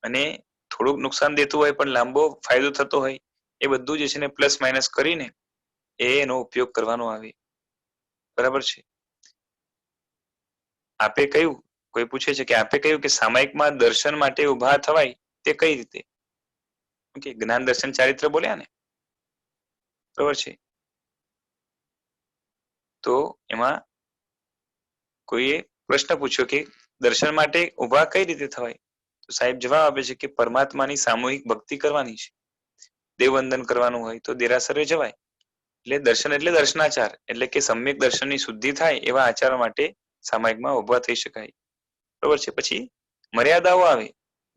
અને થોડુંક નુકસાન દેતું હોય પણ લાંબો ફાયદો થતો હોય, એ બધું જે છે ને પ્લસ માઇનસ કરીને એનો ઉપયોગ કરવાનો આવે. બરાબર છે. આપે કહ્યું, કોઈ પૂછે છે કે આપે કહ્યું કે સામાયિકમાં દર્શન માટે ઉભા થવાય તે કઈ રીતે? કે જ્ઞાન દર્શન ચારિત્ર બોલ્યા ને, બરાબર છે. તો એમાં કોઈએ પ્રશ્ન પૂછ્યો કે દર્શન માટે ઉભા કઈ રીતે થવાય? તો સાહેબ જવાબ આપે છે કે પરમાત્માની સામૂહિક ભક્તિ કરવાની છે. દેવવંદન કરવાનું હોય તો દેરાસરે જવાય. એટલે દર્શન એટલે દર્શનાચાર, એટલે કે સમ્યક દર્શનની શુદ્ધિ થાય એવા આચાર માટે સામાયિકમાં ઉભા થઈ શકાય. બરોબર છે. પછી મર્યાદાઓ આવે,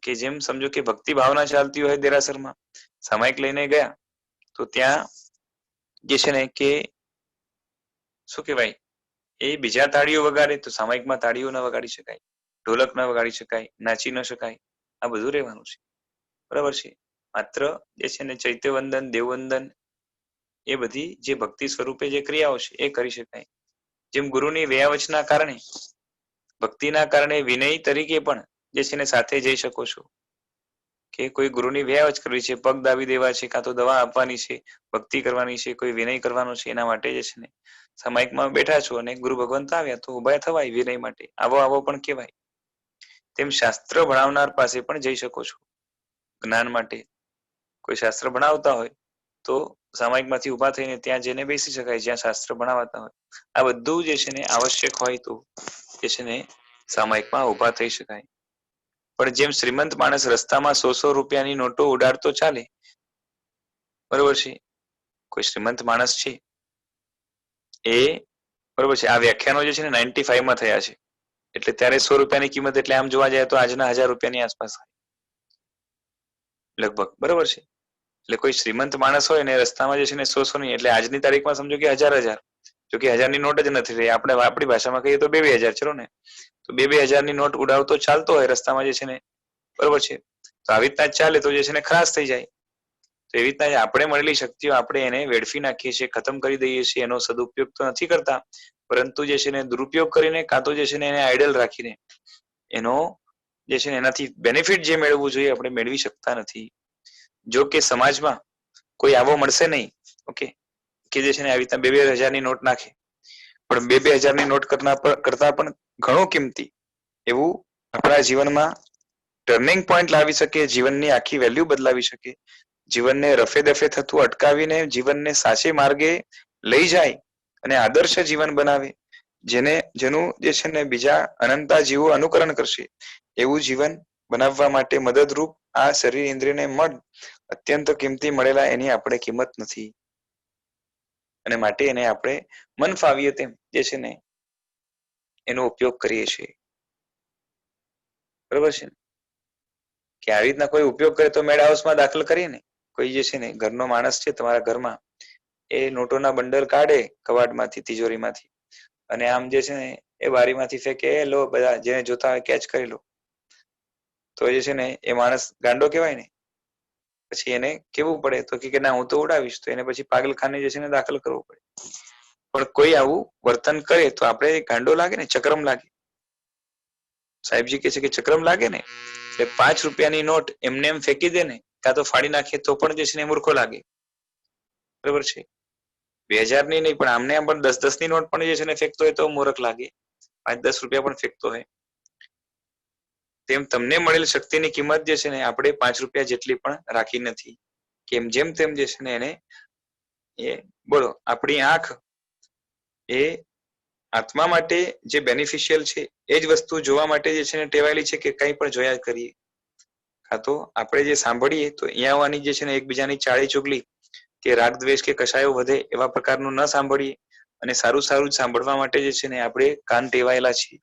કે જેમ સમજો કે ભક્તિ ભાવના ચાલતી હોય દેરાસરમાં, સામાયિક લઈને ગયા તો ત્યાં જે છે ને કે શું કહેવાય, એ બીજા તાળીઓ વગાડે તો સામાયિકમાં તાળીઓ ન વગાડી શકાય, ઢોલક ન વગાડી શકાય, નાચી ન શકાય. આ બધું રહેવાનું છે. બરાબર છે. માત્ર જે છે ને ચૈત્યવંદન, દેવવંદન, એ બધી જે ભક્તિ સ્વરૂપે જે ક્રિયાઓ છે એ કરી શકાય. જેમ ગુરુની વ્યાવચના કારણે, ભક્તિના કારણે વિનય તરીકે પણ જે છે ને સાથે જઈ શકો છો. કે કોઈ ગુરુની વ્યાવચ કરવી છે, પગ દાબી દેવા છે, કાં તો દવા આપવાની છે, ભક્તિ કરવાની છે, કોઈ વિનય કરવાનો છે, એના માટે જે છે ને સામાયિકમાં બેઠા છો અને ગુરુ ભગવંત આવ્યા તો ઉભા થવાય વિનય માટે, આવો પણ કહેવાય. તેમ શાસ્ત્ર ભણાવનાર પાસે પણ જઈ શકો છો જ્ઞાન માટે. કોઈ શાસ્ત્ર ભણાવતા હોય તો સામાયિકમાંથી ઉભા થઈને ત્યાં જઈને બેસી શકાય જ્યાં શાસ્ત્ર ભણાવાતા હોય. આ બધું જે છે ને આવશ્યક હોય તો જે છે ને સામાયિકમાં ઉભા થઈ શકાય. પણ જેમ શ્રીમંત માણસ રસ્તામાં 100 રૂપિયાની નોટો ઉડાડતો ચાલે, બરોબર છે, કોઈ શ્રીમંત માણસ છે એ, બરોબર છે, આ વ્યાખ્યાનો જે છે ને 95 માં થયા છે, એટલે ત્યારે 100 રૂપિયાની કિંમત એટલે આમ જોવા જાય તો આજના 1000 રૂપિયાની આસપાસ લગભગ, બરોબર છે. એટલે કોઈ શ્રીમંત માણસ હોય ને રસ્તામાં જે છે ને 100 નહીં, એટલે આજની તારીખમાં સમજો કે 1000, જો કે 1000 ની નોટ જ નથી રહી. આપણે આપણી ભાષામાં કહીએ તો 2000, ચલો ને, તો 2000 ની નોટ ઉડાવતો ચાલતો હોય રસ્તામાં જે છે ને, બરોબર છે, તો આવી રીતના ચાલે તો જે છે ને ખલાસ થઈ જાય. તો એવી રીતના આપણે મળેલી શક્તિઓ આપણે એને વેડફી નાખીએ છીએ, ખતમ કરી દઈએ છીએ, એનો સદુપયોગ તો નથી કરતા, પરંતુ જે છે ને દુરુપયોગ કરીને કાં તો જે છે ને એને આઈડલ રાખીને એનો જે છે ને એનાથી બેનિફિટ જે મેળવવું જોઈએ આપણે મેળવી શકતા નથી. જો કે સમાજમાં કોઈ આવો મળશે નહીં, ઓકે, કે જે છે ને આવી રીતના 2000 ની નોટ નાખે, પણ 2000 ની નોટ કરતા પણ ઘણું કિંમતી એવું આપણા જીવનમાં ટર્નિંગ પોઈન્ટ લાવી શકે, જીવનની આખી વેલ્યુ બદલાવી શકે, જીવનને રફે દફે થતું અટકાવીને જીવનને સાચે માર્ગે લઈ જાય અને આદર્શ જીવન બનાવે, જેનું જે છે ને બીજા અનંતા જીવો અનુકરણ કરશે એવું જીવન બનાવવા માટે મદદરૂપ આ શરીર ઇન્દ્રિયને મન અત્યંત કિંમતી મળેલા એની આપણે કિંમત નથી. અને માટે એને આપણે મન ફાવીએ તેમ જે છે ને એનો ઉપયોગ કરીએ છીએ, બરોબર છે. કે આવી રીતના કોઈ ઉપયોગ કરે તો મેડ હાઉસમાં દાખલ કરીએ ને, કોઈ જે છે ને ઘરનો માણસ છે તમારા ઘરમાં, એ નોટોના બંડલ કાઢે કબાટમાંથી, તિજોરીમાંથી, અને આમ જે છે ને એ બારીમાંથી ફેંકે, લો બધા જેને જોતા હોય કેચ કરી લો, તો જે છે ને એ માણસ ગાંડો કહેવાય ને. પછી એને કેવું પડે તો કે ના હું તો ઉડાવીશ, તો એને પછી પાગલખાને જે છે ને દાખલ કરવો પડે. પણ કોઈ આવું વર્તન કરે તો આપણે ગાંડો લાગે ને, ચક્રમ લાગે. સાહેબજી કહે છે કે ચક્રમ લાગે ને, એટલે 5 રૂપિયાની નોટ એમને એમ ફેંકી દે ને, કાં તો ફાડી નાખે તો પણ જે છે ને મૂર્ખો લાગે, બરોબર છે. 2000 ની નહીં પણ આમને આમ પણ 10-10 ની નોટ પણ જે છે ને ફેંકતો હોય તો મૂર્ખ લાગે, 5-10 રૂપિયા પણ ફેંકતો હોય. તેમ તમને મળેલ શક્તિની કિંમત જે છે ને આપણે 5 રૂપિયા જેટલી પણ રાખી નથી. કેમ જેમ તેમ જે છે ને એને એ બોલો, આપણી આંખ એ આત્મા માટે જે બેનિફિશિયલ છે એ જ વસ્તુ જોવા માટે જે છે ને ટેવાયેલી છે કે કંઈ પણ જોયા કરીએ. કાં તો આપણે જે સાંભળીએ તો અહીંયા આવવાની જે છે ને એકબીજાની ચાળી ચુગલી કે રાગ દ્વેષ કે કશાયો વધે એવા પ્રકારનું ન સાંભળીએ, અને સારું સારું સાંભળવા માટે જે છે ને આપણે કાન ટેવાયેલા છીએ.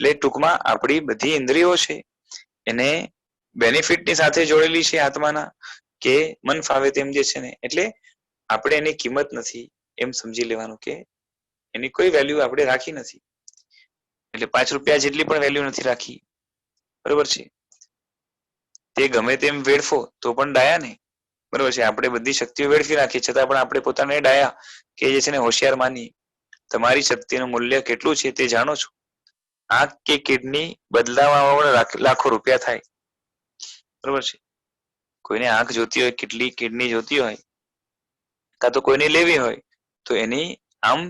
એટલે ટૂંકમાં આપણી બધી ઇન્દ્રિયો છે એને બેનિફિટની સાથે જોડેલી છે આત્માના, કે મન ફાવે તેમ જે છે ને, એટલે આપણે એની કિંમત નથી એમ સમજી લેવાનું કે એની કોઈ વેલ્યુ આપણે રાખી નથી. એટલે 5 રૂપિયા જેટલી પણ વેલ્યુ નથી રાખી, બરોબર છે. તે ગમે તેમ વેડફો તો પણ ડાયા ને, બરોબર છે. આપણે બધી શક્તિઓ વેડફી નાખીએ છતાં પણ આપણે પોતાને ડાયા કે જે છે ને હોશિયાર માની. તમારી શક્તિનું મૂલ્ય કેટલું છે તે જાણો છો? આંખ કે કિડની બદલાવામાં લાખો રૂપિયા થાય, બરોબર છે. કોઈને આંખ જોતી હોય, કેટલી કિડની જોતી હોય, કાં તો કોઈને લેવી હોય, તો એની આમ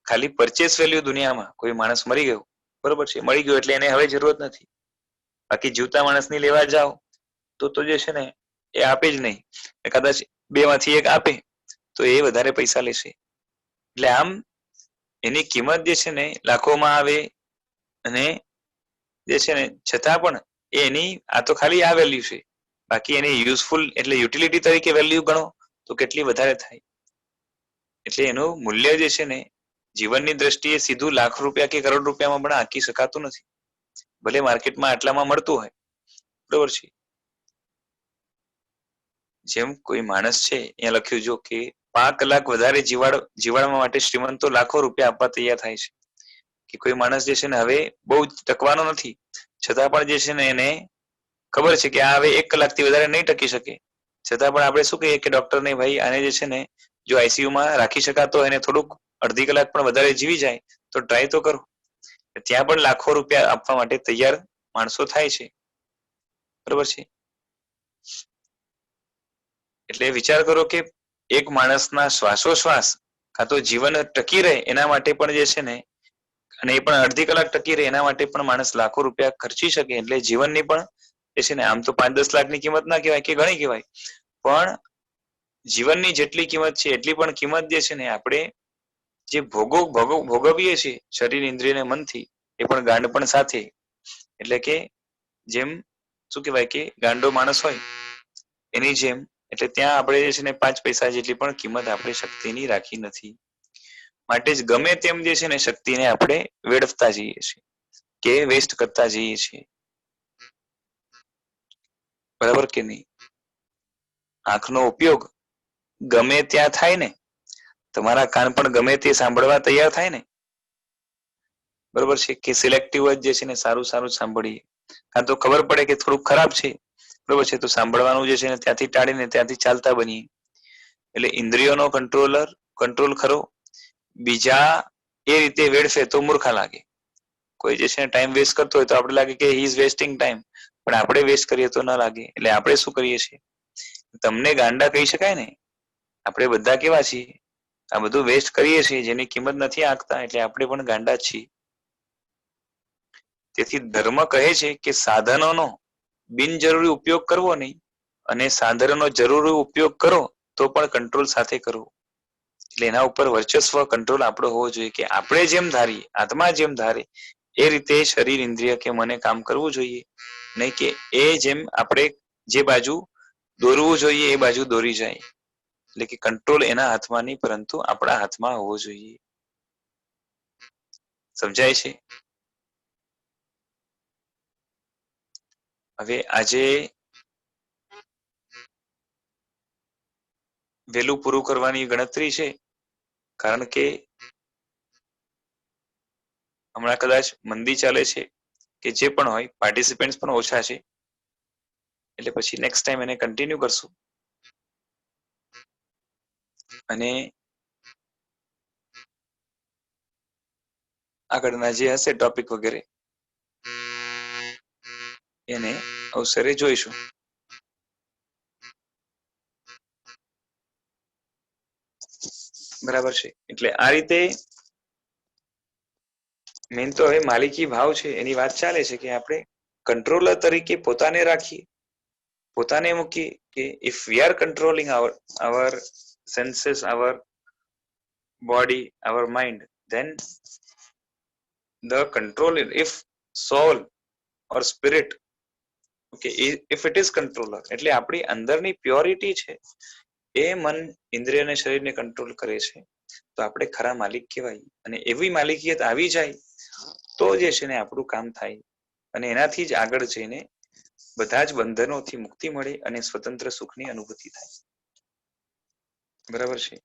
ખાલી પરચેસ વેલ્યુ દુનિયામાં, કોઈ માણસ મરી ગયો, બરોબર છે, મળી ગયો એટલે એને હવે જરૂરત નથી. બાકી જીવતા માણસની લેવા જાઓ તો જે છે ને એ આપે જ નહીં, કદાચ 2 માંથી 1 આપે તો એ વધારે પૈસા લેશે. એટલે આમ એની કિંમત જે છે ને લાખોમાં આવે, અને જે છે ને છતાં પણ એની આ તો ખાલી આ વેલ્યુ છે, બાકી એની યુઝફુલ એટલે યુટિલિટી તરીકે વેલ્યુ ગણો તો કેટલી વધારે થાય. એટલે એનું મૂલ્ય જે છે ને જીવનની દ્રષ્ટિએ સીધું લાખ રૂપિયા કે કરોડ રૂપિયામાં પણ આંકી શકાતું નથી, ભલે માર્કેટમાં આટલામાં મળતું હોય, બરોબર છે. જેમ કોઈ માણસ છે અહીંયા લખ્યું જો કે 5 કલાક વધારે જીવાડવા માટે શ્રીમંતો લાખો રૂપિયા આપવા તૈયાર થાય છે. કે કોઈ માણસ જે છે ને હવે બહુ ટકવાનો નથી, છતાં પણ જે છે ને એને ખબર છે કે આ હવે 1 કલાકથી વધારે નહીં ટકી શકે, છતાં પણ આપણે શું કહીએ કે ડોક્ટર ને ભાઈ આને જે છે ને જો આઈસીયુમાં રાખી શકાતો એને થોડુંક અડધી કલાક પણ વધારે જીવી જાય તો ટ્રાય તો કરો. ત્યાં પણ લાખો રૂપિયા આપવા માટે તૈયાર માણસો થાય છે, બરોબર છે. એટલે વિચાર કરો કે એક માણસના શ્વાસોશ્વાસ કાં તો જીવન ટકી રહે એના માટે પણ જે છે ને, અને એ પણ અડધી કલાક ટકી રહે એના માટે પણ માણસ લાખો રૂપિયા ખર્ચી શકે. એટલે જીવનની પણ જે છે ને આમ તો 5-10 લાખની કિંમત ના કહેવાય કે ઘણી કહેવાય, પણ જીવનની જેટલી કિંમત છે એટલી પણ કિંમત જે છે ને આપણે જે ભોગવીએ છીએ શરીર ઇન્દ્રિય ને મનથી, એ પણ ગાંડપણ સાથે. એટલે કે જેમ શું કહેવાય કે ગાંડો માણસ હોય એની જેમ, એટલે ત્યાં આપણે જે છે ને 5 પૈસા જેટલી પણ કિંમત આપણે શક્તિની રાખી નથી. માટે જ ગમે તેમ જે છે ને શક્તિને આપણે વેડફતા જઈએ છીએ કે વેસ્ટ કરતા જઈએ છીએ. બરાબર કે નહીં? આંખનો ઉપયોગ ગમે ત્યાં થાય ને, તમારા કાન પણ ગમે તે સાંભળવા તૈયાર થાય ને, બરોબર છે કે સિલેક્ટિવ જ જે છે ને સારું સારું સાંભળીએ, કાં તો ખબર પડે કે થોડુંક ખરાબ છે, બરોબર છે, તો સાંભળવાનું જે છે ને ત્યાંથી ટાળીને ત્યાંથી ચાલતા બનીએ. એટલે ઇન્દ્રિયોનો કંટ્રોલ ખરો. બીજા એ રીતે વેડફે તો મૂર્ખા લાગે. કોઈ જે છે ને ટાઈમ વેસ્ટ કરતો હોય તો આપણે લાગે કે હી ઇઝ વેસ્ટિંગ ટાઈમ, પણ આપણે વેસ્ટ કરીએ તો ના લાગે. એટલે આપણે શું કરીએ છીએ, તમને ગાંડા કહી શકાય ને, આપણે બધા કેવા છીએ, આ બધું વેસ્ટ કરીએ છીએ જેની કિંમત નથી આંકતા, એટલે આપણે પણ ગાંડા જ છીએ. તેથી ધર્મ કહે છે કે સાધનોનો બિનજરૂરી ઉપયોગ કરવો નહીં, અને સાધનોનો જરૂરી ઉપયોગ કરો તો પણ કંટ્રોલ સાથે કરવો. એટલે એના ઉપર વર્ચસ્વ કંટ્રોલ આપણો હોવો જોઈએ કે આપણે જેમ ધારીએ, આત્મા જેમ ધારે એ રીતે શરીર ઇન્દ્રિય કે મને કામ કરવું જોઈએ, નહીં કે એ જેમ આપણે જે બાજુ દોરવું જોઈએ એ બાજુ દોરી જાય. એટલે કે કંટ્રોલ એના હાથમાં નહીં પરંતુ આપણા હાથમાં હોવો જોઈએ. સમજાય છે? હવે આજે વહેલું પૂરું કરવાની ગણતરી છે, કારણ કે હમણાં કદાચ મંદી ચાલે છે કે જે પણ હોય, પાર્ટિસિપન્ટ્સ પણ ઓછા છે, એટલે પછી નેક્સ્ટ ટાઈમ એને કન્ટિન્યુ કરશું. અને આગળના જે હશે ટોપિક વગેરે એને અવસરે જોઈશું. બરાબર છે. એટલે આ રીતે મેન તો હવે માલિકી ભાવ છે એની વાત ચાલે છે કે આપણે કંટ્રોલર તરીકે પોતાને રાખીએ, પોતાને મૂકીએ કે if we are controlling our senses, our body, our mind, then the controller, if soul or spirit, okay, if it is controller, એટલે આપણી અંદરની પ્યોરિટી છે એ મન ઇન્દ્રિય અને શરીરને કંટ્રોલ કરે છે, તો આપણે ખરા માલિક કહેવાય. અને એવી માલિકિયત આવી જાય તો જે છે ને આપણું કામ થાય, અને એનાથી જ આગળ જઈને બધા જ બંધનોથી મુક્તિ મળે અને સ્વતંત્ર સુખની અનુભૂતિ થાય. બરાબર છે.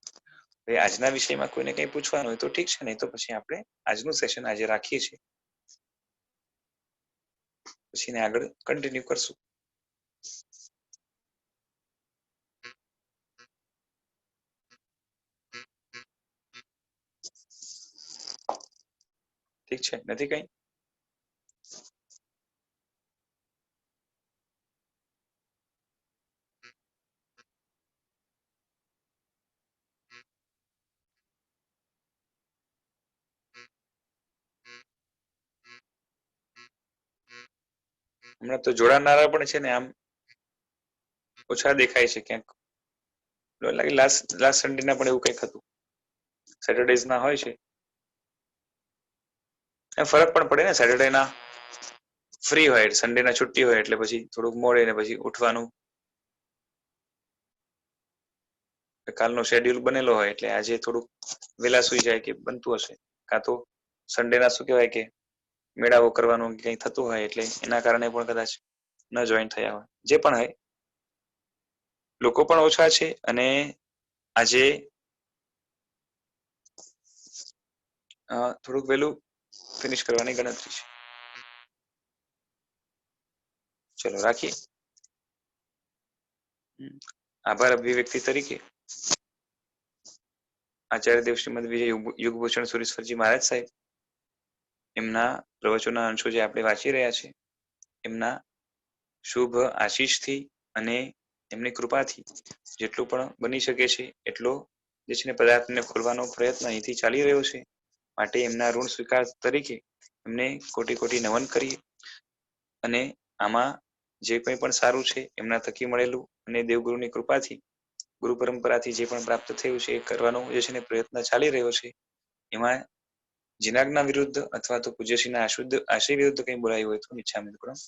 હવે આજના વિષયમાં કોઈને કંઈ પૂછવાનું હોય તો ઠીક છે, નહીં તો પછી આપણે આજનું સેશન આજે રાખીએ છીએ, પછી ને આગળ કન્ટિન્યુ કરશું. ઠીક છે? નથી કઈ? હમણાં તો જોડાનારા પણ છે ને આમ ઓછા દેખાય છે ક્યાંક. લાગે લાસ્ટ સન્ડે ના પણ એવું કંઈક હતું, સેટરડેઝ ના હોય છે, ફરક પણ પડે ને, સેટરડે ના ફ્રી હોય, સન્ડે ના છુટ્ટી હોય, એટલે પછી થોડુંક મોડે ને પછી ઉઠવાનું કાલનો શેડ્યુલ બનેલો હોય, એટલે આજે થોડુંક વહેલા સુઈ જાય કે બનતું હશે, કાં તો સન્ડે ના શું કહેવાય કે મેળાવો કરવાનું કંઈ થતું હોય, એટલે એના કારણે પણ કદાચ ન જોઈન થયા હોય. જે પણ હોય, લોકો પણ ઓછા છે, અને આજે થોડુંક વહેલું ફિનિશ કરવાની ગણતરી છે. ચલો રાખીએ. આભાર અભિવ્યક્તિ તરીકે આચાર્ય દેવ શ્રીમદ વિજય યુગભૂષણ સુરેશ્વરજી મહારાજ સાહેબ, એમના પ્રવચનોના અંશો જે આપણે વાંચી રહ્યા છે, એમના શુભ આશીષથી અને એમની કૃપાથી જેટલું પણ બની શકે છે એટલો જે છે ને પદાર્થને ખોલવાનો પ્રયત્ન અહીંથી ચાલી રહ્યો છે. માટે એમના ઋણ સ્વીકાર તરીકે એમને કોટી કોટી નમન કરીએ, અને આમાં જે કંઈ પણ સારું છે એમના થકી મળેલું અને દેવગુરુની કૃપાથી ગુરુ પરંપરાથી જે પણ પ્રાપ્ત થયું છે એ કરવાનો જે છે ને પ્રયત્ન ચાલી રહ્યો છે. એમાં જીનાજ્ઞા વિરુદ્ધ અથવા તો પૂજ્યશ્રીના અશુદ્ધ આશય વિરુદ્ધ કંઈ બોલાયું હોય તો ઈચ્છામિ પ્રણામ.